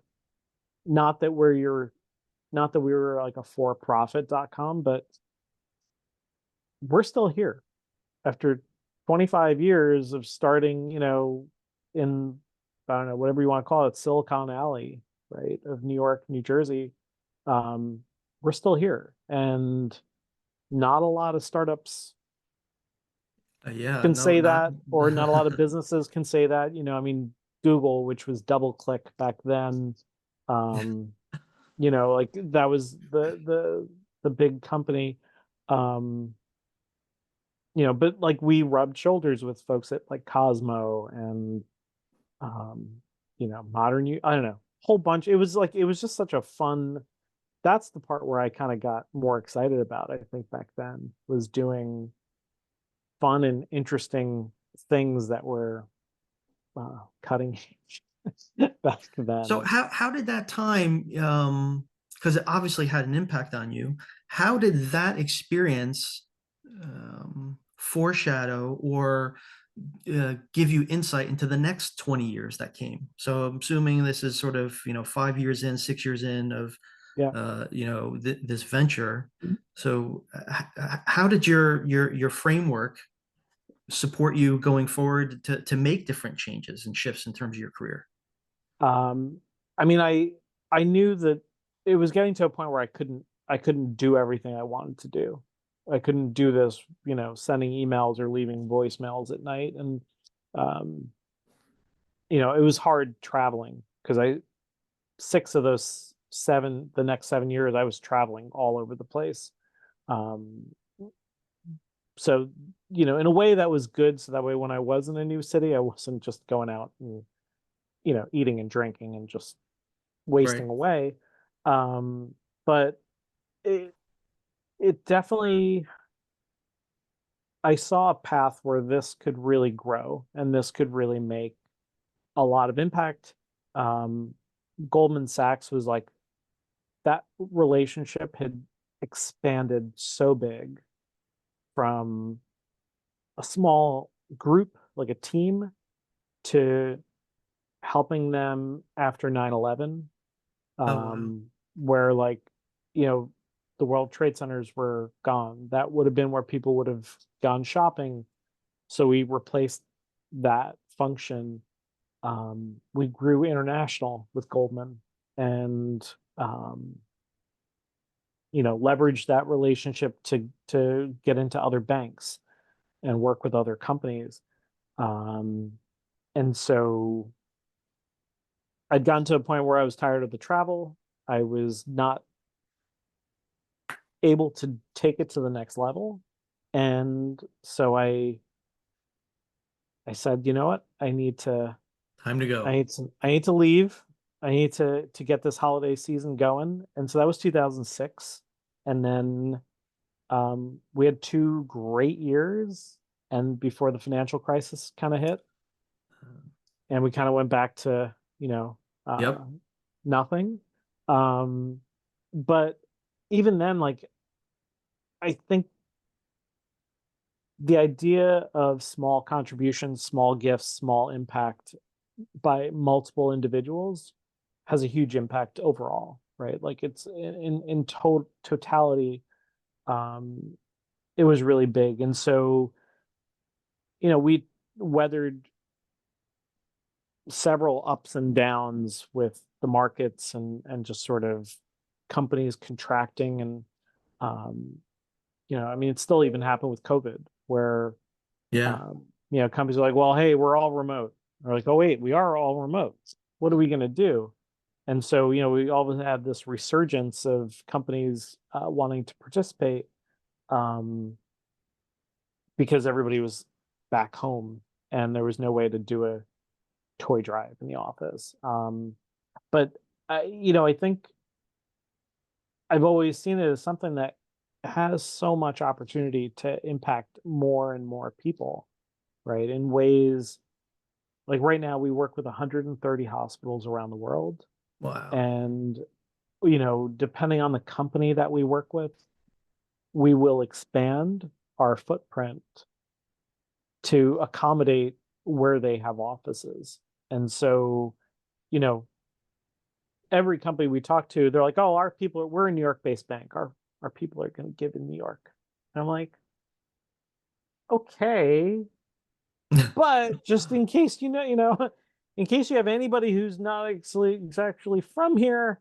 not that not that we were like a for-profit .com, but we're still here after 25 years of starting, in, I don't know, whatever you want to call it, Silicon Alley, right, of New York, New Jersey. Um, we're still here, and not a lot of startups Yeah. can No, say not. that, or not a lot of businesses can say that. I mean, Google, which was DoubleClick back then, um, like that was the big company. Um, but like we rubbed shoulders with folks at like Cosmo and um, I don't know, whole bunch. It was just such a fun. That's the part where I kind of got more excited about, I think back then, was doing fun and interesting things that were cutting edge back So then. how did that time, because it obviously had an impact on you, how did that experience foreshadow or give you insight into the next 20 years that came? So I'm assuming this is sort of, 5 years in, 6 years in of, Yeah. this venture. So how did your framework support you going forward to make different changes and shifts in terms of your career? Um, I mean, I knew that it was getting to a point where I couldn't do everything I wanted to do. I couldn't do this, sending emails or leaving voicemails at night. And um, it was hard traveling because I 6 of those 7 the next 7 years I was traveling all over the place. Um, so in a way that was good. So that way when I was in a new city, I wasn't just going out and eating and drinking and just Right. wasting away. But it it definitely I saw a path where this could really grow and this could really make a lot of impact. Um, Goldman Sachs was like that relationship had expanded so big from a small group, like a team, to helping them after 9/11. Oh, wow. where like, you know, the World Trade Centers were gone. That would have been where people would have gone shopping. So we replaced that function. We grew international with Goldman and, um, leveraged that relationship to get into other banks and work with other companies. Um, and so I'd gotten to a point where I was tired of the travel. I was not able to take it to the next level. And so I said, you know what? Time to go. I need to leave. I need to get this holiday season going. And so that was 2006. And then we had 2 great years, and before the financial crisis kind of hit, and we kind of went back to, Yep. nothing. Um, but even then, like, I think the idea of small contributions, small gifts, small impact by multiple individuals has a huge impact overall, right? Like it's in totality, um, it was really big. And so, we weathered several ups and downs with the markets and just sort of companies contracting and, um, I mean, it still even happened with COVID where, Yeah. companies are like, well, hey, we're all remote. Or like, oh wait, we are all remote. What are we going to do? And so, we always had this resurgence of companies wanting to participate, um, because everybody was back home and there was no way to do a toy drive in the office. But I think I've always seen it as something that has so much opportunity to impact more and more people, right? In ways like right now, we work with 130 hospitals around the world. Wow. And, depending on the company that we work with, we will expand our footprint to accommodate where they have offices. And so, you know, every company we talk to, they're like, "Oh, we're a New York-based bank. Our people are going to give in New York." And I'm like, "Okay, but just in case in case you have anybody who's not actually from here,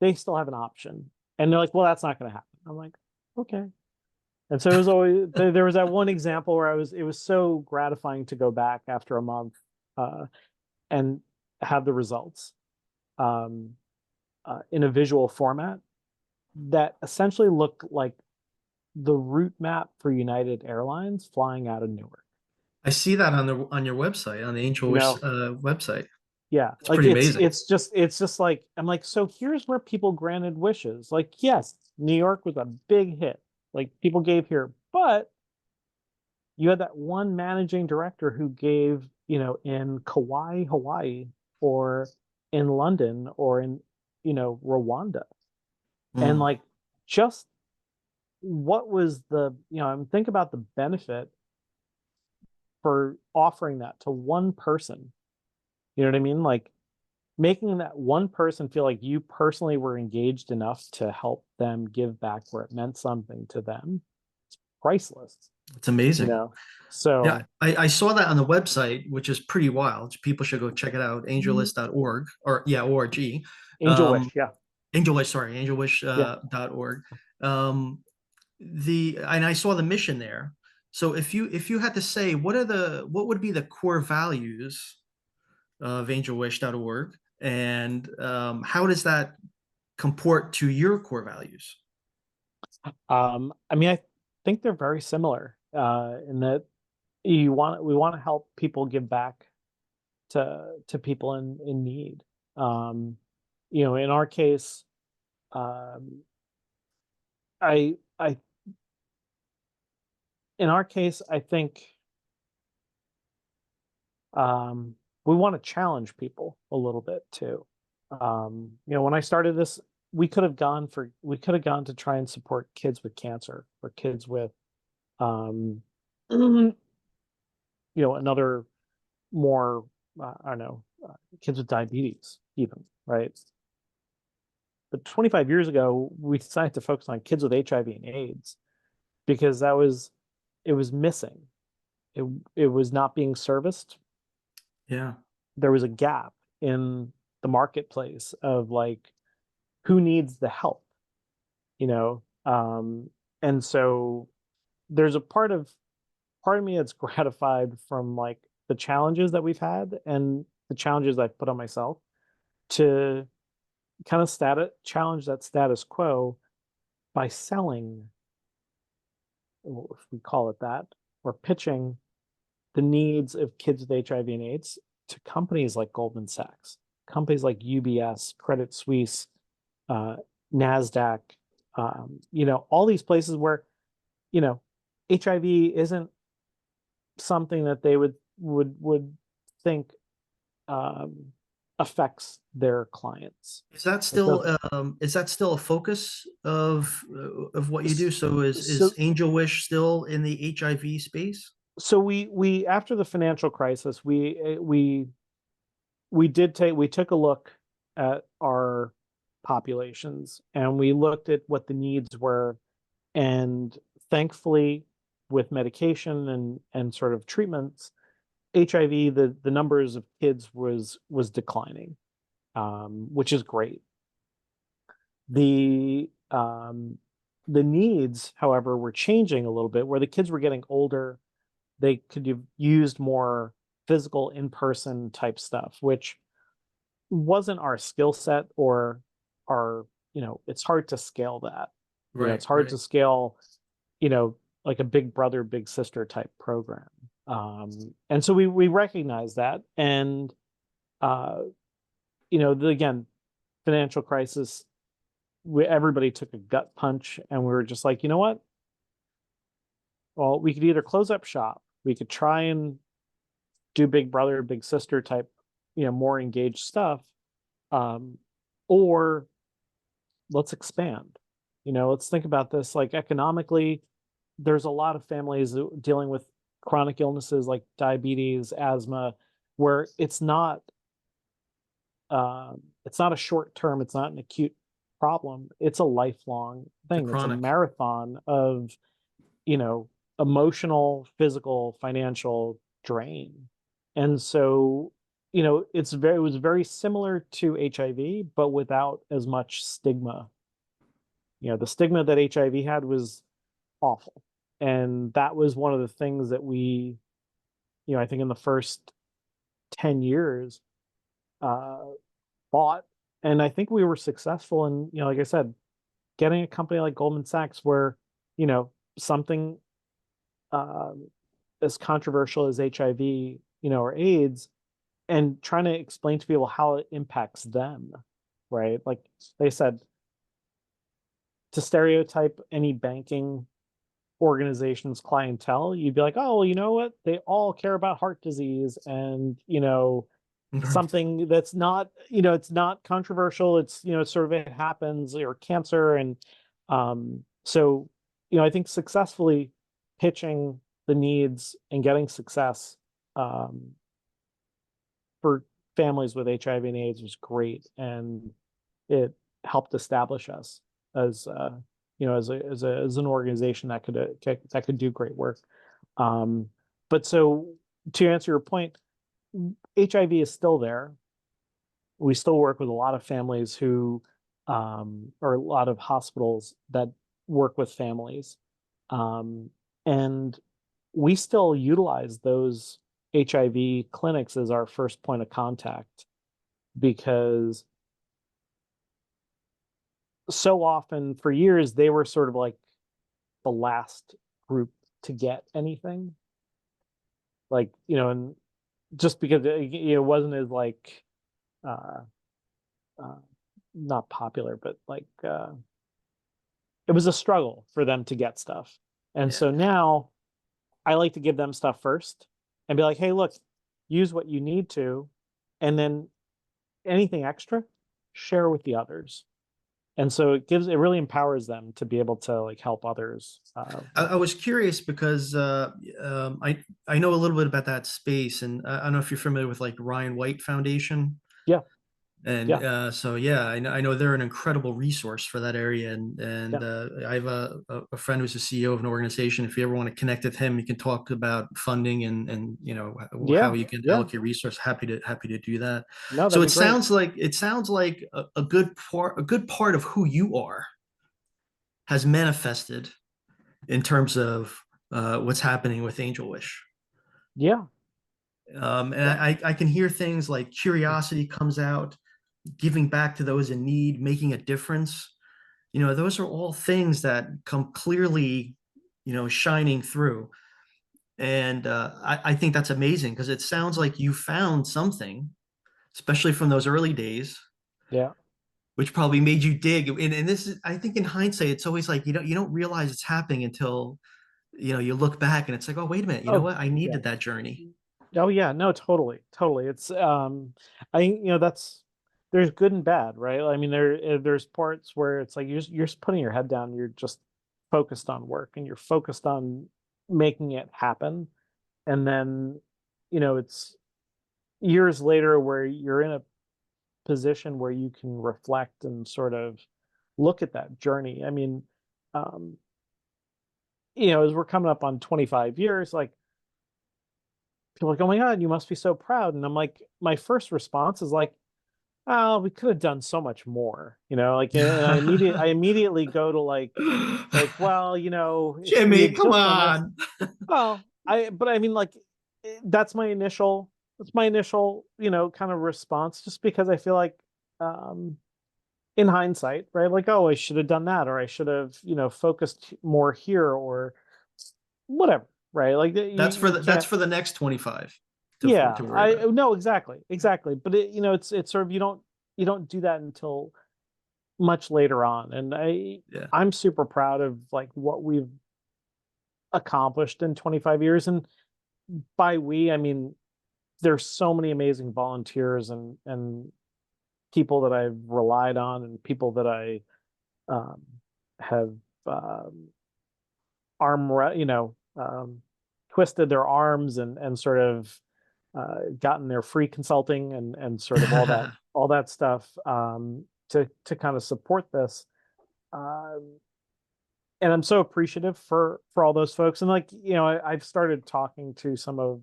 they still have an option." And they're like, "Well, that's not going to happen." I'm like, "Okay." And so it was always there was that one example where it was so gratifying to go back after a month, uh, and have the results, um, in a visual format that essentially looked like the route map for United Airlines flying out of Newark. I see that on your website, on the Angel You Wish know, website. yeah, It's like pretty amazing. it's just like I'm like, so here's where people granted wishes. Like, yes, New York was a big hit. Like people gave here, but you had that one managing director who gave, in Kauai, Hawaii, or in London, or in, Rwanda. And Mm. like, just what was think about the benefit for offering that to one person. You know what I mean? Like making that one person feel like you personally were engaged enough to help them give back where it meant something to them. It's priceless, It's you amazing. know? Yeah, So I saw that on the website, which is pretty wild. People should go check it out, angellist.org or yeah, org. Angel Um, Wish, yeah. AngelWish, sorry, angelwish Yeah. .org. And I saw the mission there. So if you had to say what would be the core values of angelwish.org, and how does that comport to your core values? I mean, I think they're very similar, in that we want to help people give back to people in need. Um, in our case, um, I in our case, I think, we want to challenge people a little bit too. When I started this, we could have gone to try and support kids with cancer or kids with, um, another more, I don't know, kids with diabetes, even, right? But 25 years ago, we decided to focus on kids with HIV and AIDS because it was missing. It it was not being serviced. Yeah. There was a gap in the marketplace of like who needs the help, you know? And so there's a part of me that's gratified from like the challenges that we've had and the challenges I've put on myself to kind of challenge that status quo by selling, if we call it that, or pitching the needs of kids with HIV and AIDS to companies like Goldman Sachs, companies like UBS, Credit Suisse, uh, NASDAQ, all these places where, you know, HIV isn't something that they would think um, affects their clients. Is that still a focus of what you do? So So is AngelWish still in the HIV space? so we after the financial crisis, we took a look at our populations and we looked at what the needs were, and thankfully with medication and sort of treatments, HIV, the numbers of kids was declining, which is great. The the needs, however, were changing a little bit, where the kids were getting older. They could have used more physical in-person type stuff, which wasn't our skill set or our, it's hard to scale that. Right, It's hard right. to scale, like a big brother, big sister type program. And so we recognize that. And, uh, again, financial crisis, everybody took a gut punch and we were just like, you know what? Well, we could either close up shop, we could try and do big brother, big sister type, more engaged stuff, or let's expand. Let's think about this like economically. There's a lot of families dealing with chronic illnesses like diabetes, asthma, where it's not a short term, it's not an acute problem. It's a lifelong The thing. It's a chronic. marathon of, you know, emotional, physical, financial drain. And so, it was very similar to HIV, but without as much stigma. The stigma that HIV had was awful. And that was one of the things that I think in the first 10 years, uh, bought. And I think we were successful in, like I said, getting a company like Goldman Sachs where, something as controversial as HIV, or AIDS, and trying to explain to people how it impacts them, right? Like they said, to stereotype any banking organization's clientele, you'd be like, oh, well, you know what? They all care about heart disease and, Right. something that's not, it's not controversial. It's, sort of it happens, or cancer. And so, I think successfully pitching the needs and getting success um, for families with HIV and AIDS was great. And it helped establish us as, as an organization that could do great work. Um, but so to answer your point, HIV is still there. We still work with a lot of families or a lot of hospitals that work with families. Um, and we still utilize those HIV clinics as our first point of contact because so often for years they were sort of like the last group to get anything. Like, and just because it wasn't as like uh, uh, not popular, but like it was a struggle for them to get stuff. And Yeah. so now I like to give them stuff first and be like, hey, look, use what you need to, and then anything extra, share with the others. And so it really empowers them to be able to like help others. I was curious because I know a little bit about that space, and I don't know if you're familiar with like Ryan White Foundation. Yeah. And Yeah. so yeah, I know they're an incredible resource for that area. Yeah. And I have a friend who's the CEO of an organization. If you ever want to connect with him, you can talk about funding and you know how Yeah. you can Yeah. allocate resource. Happy to do that. No, So that'd be great. it sounds like a good part of who you are has manifested in terms of what's happening with AngelWish. Yeah. And Yeah. I can hear things like curiosity comes out, giving back to those in need, making a difference. You know, those are all things that come clearly, you know, shining through. And I think that's amazing because it sounds like you found something, especially from those early days, Yeah. which probably made you dig. And this is, I think in hindsight, it's always like you don't realize it's happening until, you know, you look back and it's like, oh, wait a minute, you know Oh, what? I yeah. needed that journey. Oh yeah, no, totally, totally. It's that's there's good and bad, right? I mean, there's parts where it's like you're just putting your head down, you're just focused on work and you're focused on making it happen. And then, it's years later where you're in a position where you can reflect and sort of look at that journey. I mean, um, as we're coming up on 25 years, like people are like, "Oh my God, you must be so proud." And I'm like, my first response is like, "Oh, we could have done so much more," like, and I immediately go to well, if we Jimmy, had come just done this, on. well, but I mean, like, that's my initial, kind of response, just because I feel like, um, in hindsight, right? Like, oh, I should have done that, or I should have, focused more here, or whatever, right? Like, you That's can't. for the next 25 Yeah, to worry I about. no, exactly, exactly. But it's sort of, you don't do that until much later on, and Yeah. I'm super proud of like what we've accomplished in 25 years, and by we, I mean there's so many amazing volunteers and people that I've relied on, and people that I um, have um, twisted their arms and sort of gotten their free consulting and sort of all that stuff, to kind of support this. Um, and I'm so appreciative for all those folks. And like, I've started talking to some of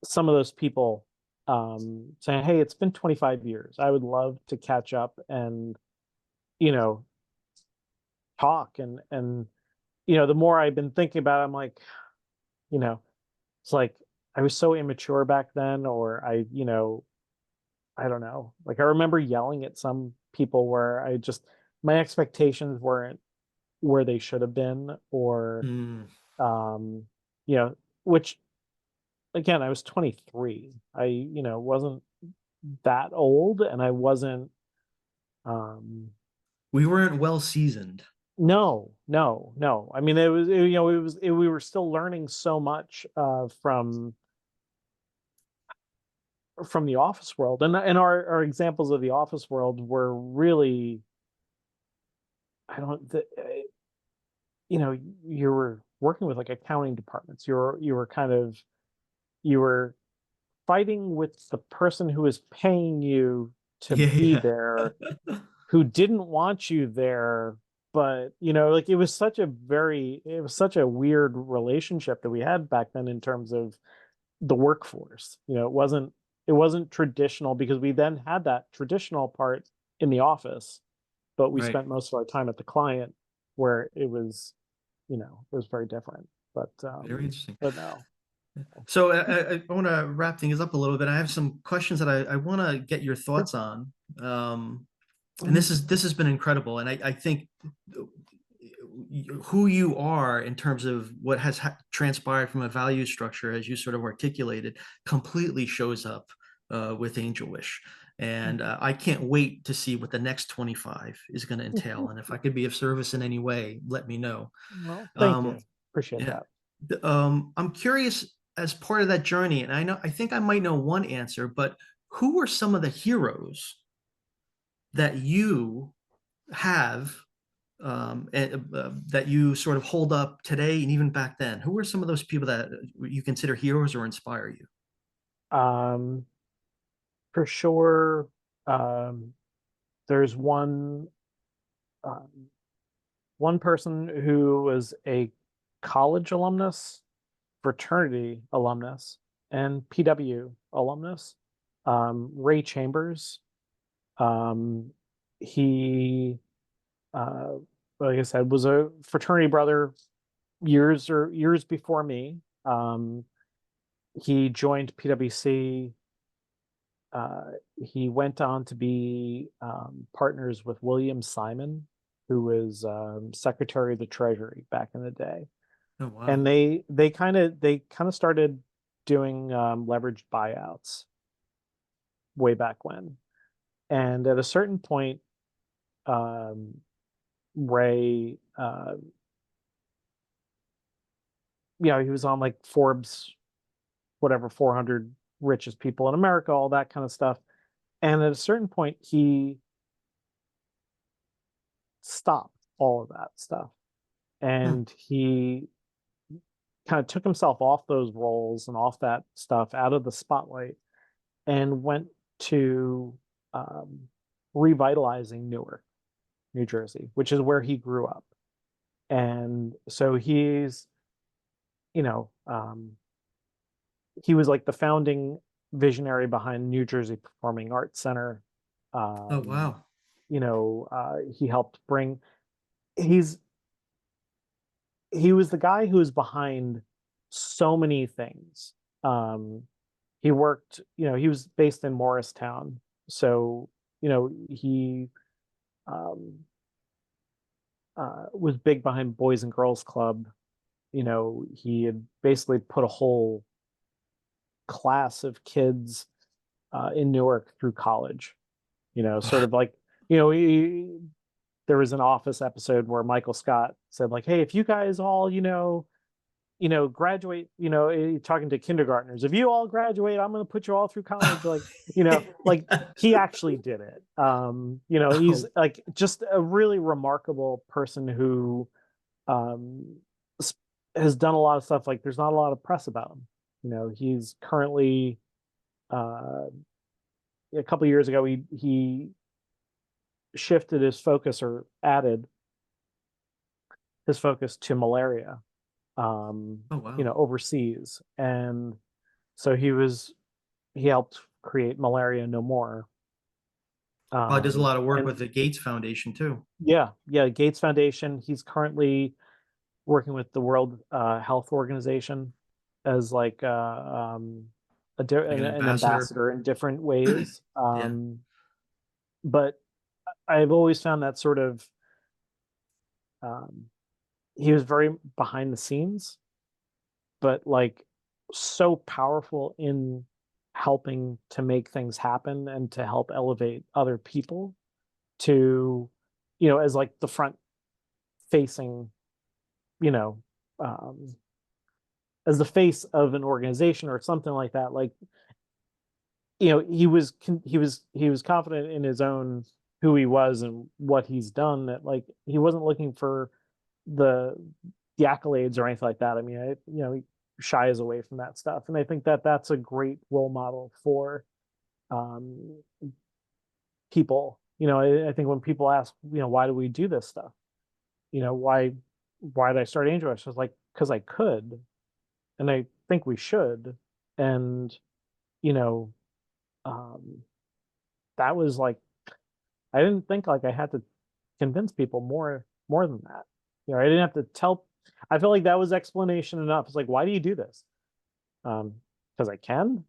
those people, saying, "Hey, it's been 25 years. I would love to catch up and, you know, talk." And the more I've been thinking about it, I'm like, you know, it's like I was so immature back then, or I don't know. Like, I remember yelling at some people where my expectations weren't where they should have been, or Mm. um, you know, which, again, I was 23. I, wasn't that old, and I wasn't, um, We weren't well seasoned. no, no, no. I mean, we were still learning so much, from the office world, and our examples of the office world were really, I don't, you were working with like accounting departments. You were fighting with the person who is paying you to be Yeah, there, who didn't want you there. But like, it was such a weird relationship that we had back then in terms of the workforce. It wasn't traditional, because we then had that traditional part in the office, but we right. spent most of our time at the client, where it was very different. But Very interesting. no. So I want to wrap things up a little bit. I have some questions that I want to get your Sure. thoughts on. And Mhm. this has been incredible. And I think who you are in terms of what has transpired from a value structure, as you sort of articulated, completely shows up with AngelWish. And I can't wait to see what the next 25 is going to entail. And if I could be of service in any way, let me know. Well, thank Um, you. Appreciate yeah. that. I'm curious, as part of that journey, and I think I might know one answer, but who were some of the heroes that you have, that you sort of hold up today and even back then? Who were some of those people that you consider heroes or inspire you? Um, for sure. Um, there's um, one person who was a college alumnus, fraternity alumnus, and PW alumnus. Ray Chambers. Um, he, uh, like I said, was a fraternity brother years before me. He joined PwC. Uh, he went on to be partners with William Simon, who was Secretary of the Treasury back in the day. Oh wow. And they kind of started doing leveraged buyouts way back when. And at a certain point, um, Ray, he was on like Forbes, whatever, 400 richest people in America, all that kind of stuff. And at a certain point, he stopped all of that stuff. Huh. And he kind of took himself off those roles and off that stuff, out of the spotlight, and went to um, revitalizing Newark, New Jersey, which is where he grew up. And so you know, um, he was like the founding visionary behind New Jersey Performing Arts Center. Oh Um, wow. he helped bring, he's, he was the guy who was behind so many things. He worked, he was based in Morristown. So, he um, was big behind Boys and Girls Club. He had basically put a whole class of kids in Newark through college. Sort of like, there was an Office episode where Michael Scott said like, "Hey, if you guys all, graduate, talking to kindergartners, if you all graduate, I'm going to put you all through college." Like he actually did it. He's Oh, like just a really remarkable person who um, has done a lot of stuff. Like there's not a lot of press about him. He's currently uh, a couple of years ago, he shifted his focus, or added his focus, to malaria, oh wow. overseas. And so he helped create Malaria No More. Probably does a lot of work And with the Gates Foundation too. yeah, Gates Foundation. He's currently working with the World Health Organization as like Like an an ambassador. ambassador in different ways. Yeah. But I've always found that sort of um, he was very behind the scenes, but like so powerful in helping to make things happen and to help elevate other people to, as like the front facing, you know, um, as the face of an organization or something like that. Like, he was confident in his own, who he was and what he's done, that like he wasn't looking for the the accolades or anything like that. I mean, he shies away from that stuff, and I think that that's a great role model for um, people. I think when people ask, why do we do this stuff? Why did I start AngelWish? I was like, because I could, and I think we should, and you know, um, that was like, I didn't think like I had to convince people more than that. I didn't have to tell. I felt like that was explanation enough. It's like, why do you do this? Because I can,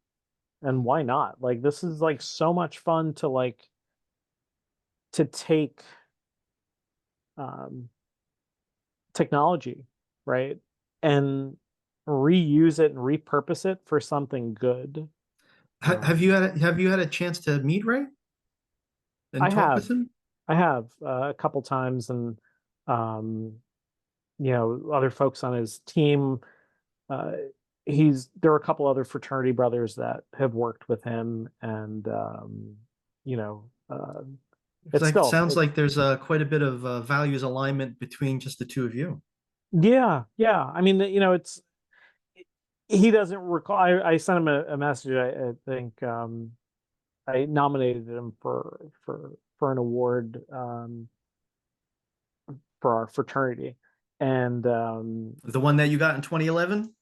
and why not? Like this is like so much fun to like to take um technology, right? And reuse it and repurpose it for something good. Have you Um, had a chance to meet Ray and I talk have, with him? I have a couple times, and um, other folks on his team. Uh, there are a couple other fraternity brothers that have worked with him, and you know, uh, It's it's like still, sounds like there's quite a bit of values alignment between just the two of you. yeah. I mean, he doesn't recall. I sent him a message. I think I nominated him for an award for our fraternity, and The one that you got in 2011?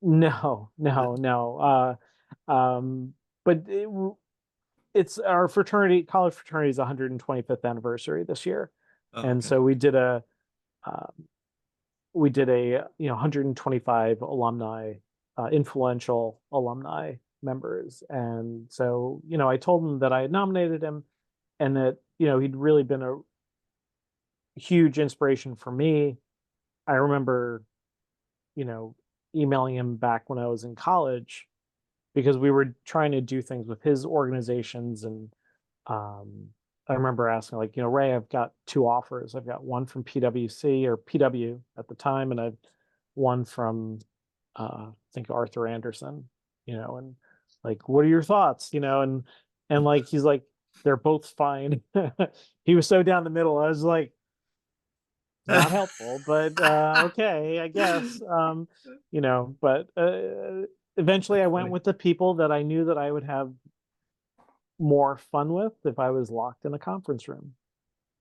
no, no, no. But it's our fraternity, college fraternity's 125th anniversary this year, Oh, and okay. so uh, we did a 125 alumni, influential alumni members, and so I told him that I had nominated him, and that he'd really been a huge inspiration for me. I remember you know emailing him back when I was in college because we were trying to do things with his organizations. And I remember asking, like, Ray, I've got two offers. I've got one from PwC or PW at the time, and I've one from I think Arthur Anderson, and like, what are your thoughts? And like he's like, they're both fine. He was so down the middle. I was like, not helpful, but okay, I guess. But eventually I That's went funny. with the people that I knew that I would have more fun with if I was locked in a conference room.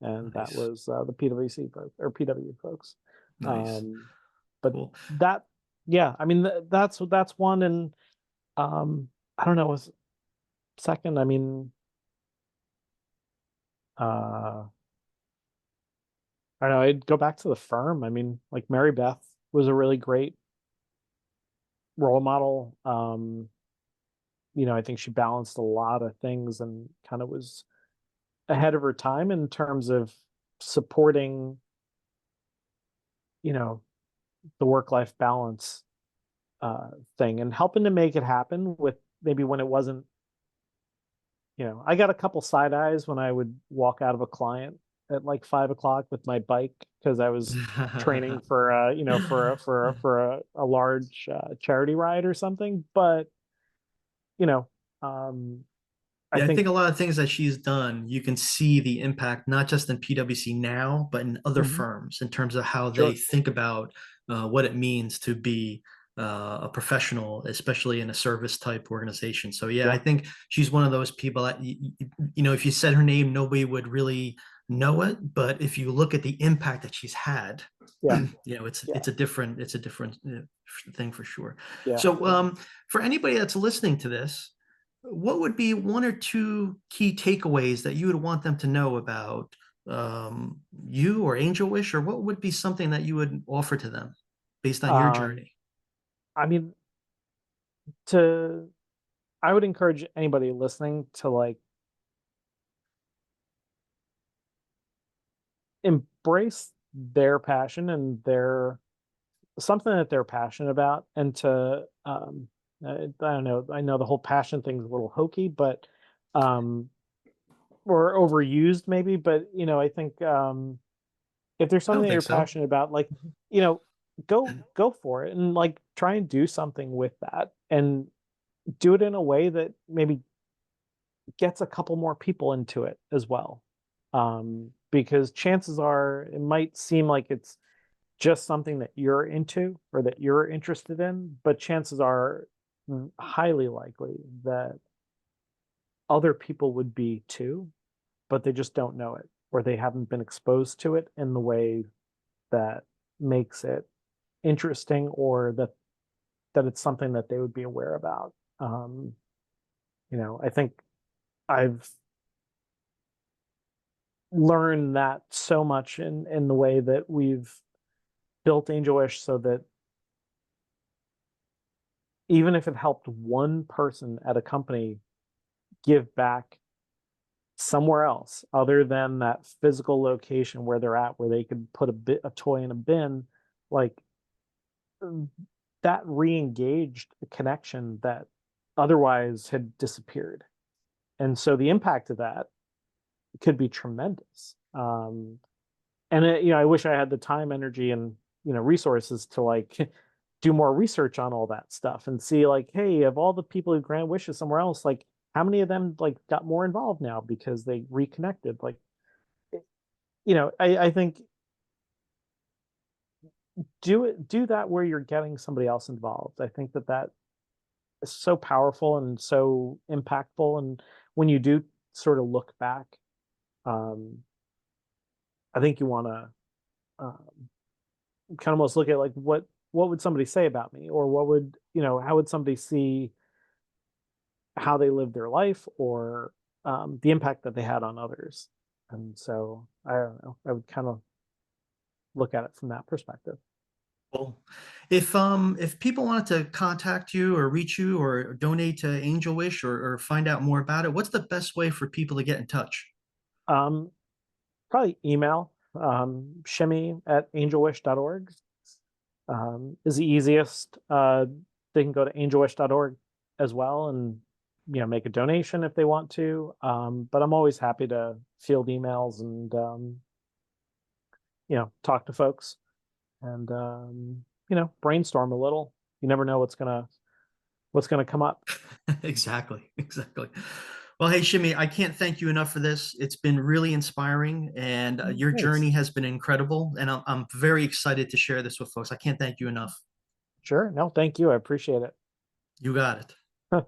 And that Nice. was the PwC folks or PW folks. Nice. Um, but Cool. that, yeah, I mean, that's one. And I don't know, was second, I mean, I don't know, I'd go back to the firm. I mean, like Mary Beth was a really great role model. I think she balanced a lot of things and kind of was ahead of her time in terms of supporting, you know, the work-life balance thing and helping to make it happen with maybe when it wasn't, I got a couple side eyes when I would walk out of a client at like 5 o'clock with my bike because I was training for a large charity ride or something. But you know, um, I Yeah, I think. think a lot of things that she's done, you can see the impact, not just in PwC now, but in other Mhm. firms in terms of how they Sure. think about what it means to be a professional, especially in a service type organization. So, yeah, I Yeah. think she's one of those people that, if you said her name, nobody would really know it. But if you look at the impact that she's had, Yeah. it's Yeah. it's a different thing for sure. Yeah. So, Yeah. for anybody that's listening to this, what would be one or two key takeaways that you would want them to know about you or AngelWish, or what would be something that you would offer to them based on your Um, journey? I mean, to I would encourage anybody listening to like embrace their passion and their something that they're passionate about, and to I don't know, I know the whole passion thing is a little hokey, but um or overused maybe, but I think if there's I something don't that you're think so. passionate about, like, you know, go for it and like try and do something with that, and do it in a way that maybe gets a couple more people into it as well. Because chances are it might seem like it's just something that you're into or that you're interested in, but chances are highly likely that other people would be too, but they just don't know it or they haven't been exposed to it in the way that makes it interesting, or that it's something that they would be aware about. I think I've learned that so much in the way that we've built AngelWish, so that even if it helped one person at a company give back somewhere else other than that physical location where they're at, where they could put a toy in a bin, like that re-engaged a connection that otherwise had disappeared. And so the impact of that could be tremendous. And I wish I had the time, energy, and resources to like do more research on all that stuff and see, like, hey, of all the people who grant wishes somewhere else, like how many of them like got more involved now because they reconnected. Like, I think do that where you're getting somebody else involved. I think that is so powerful and so impactful. And when you do sort of look back, um, I think you want to kind of almost look at like what would somebody say about me, or what would how would somebody see how they lived their life, or the impact that they had on others. And so I don't know. I would kind of look at it from that perspective. Cool. If people wanted to contact you or reach you or donate to Angel Wish or find out more about it, what's the best way for people to get in touch? Um, Probably email, shimmy@angelwish.org is the easiest. They can go to angelwish.org as well, and make a donation if they want to. But I'm always happy to field emails and talk to folks and brainstorm a little. You never know what's gonna come up. Exactly, exactly. Well, hey, Shimmy, I can't thank you enough for this. It's been really inspiring, and your Thanks. journey has been incredible. And I'm very excited to share this with folks. I can't thank you enough. Sure. No, thank you. I appreciate it. You got it.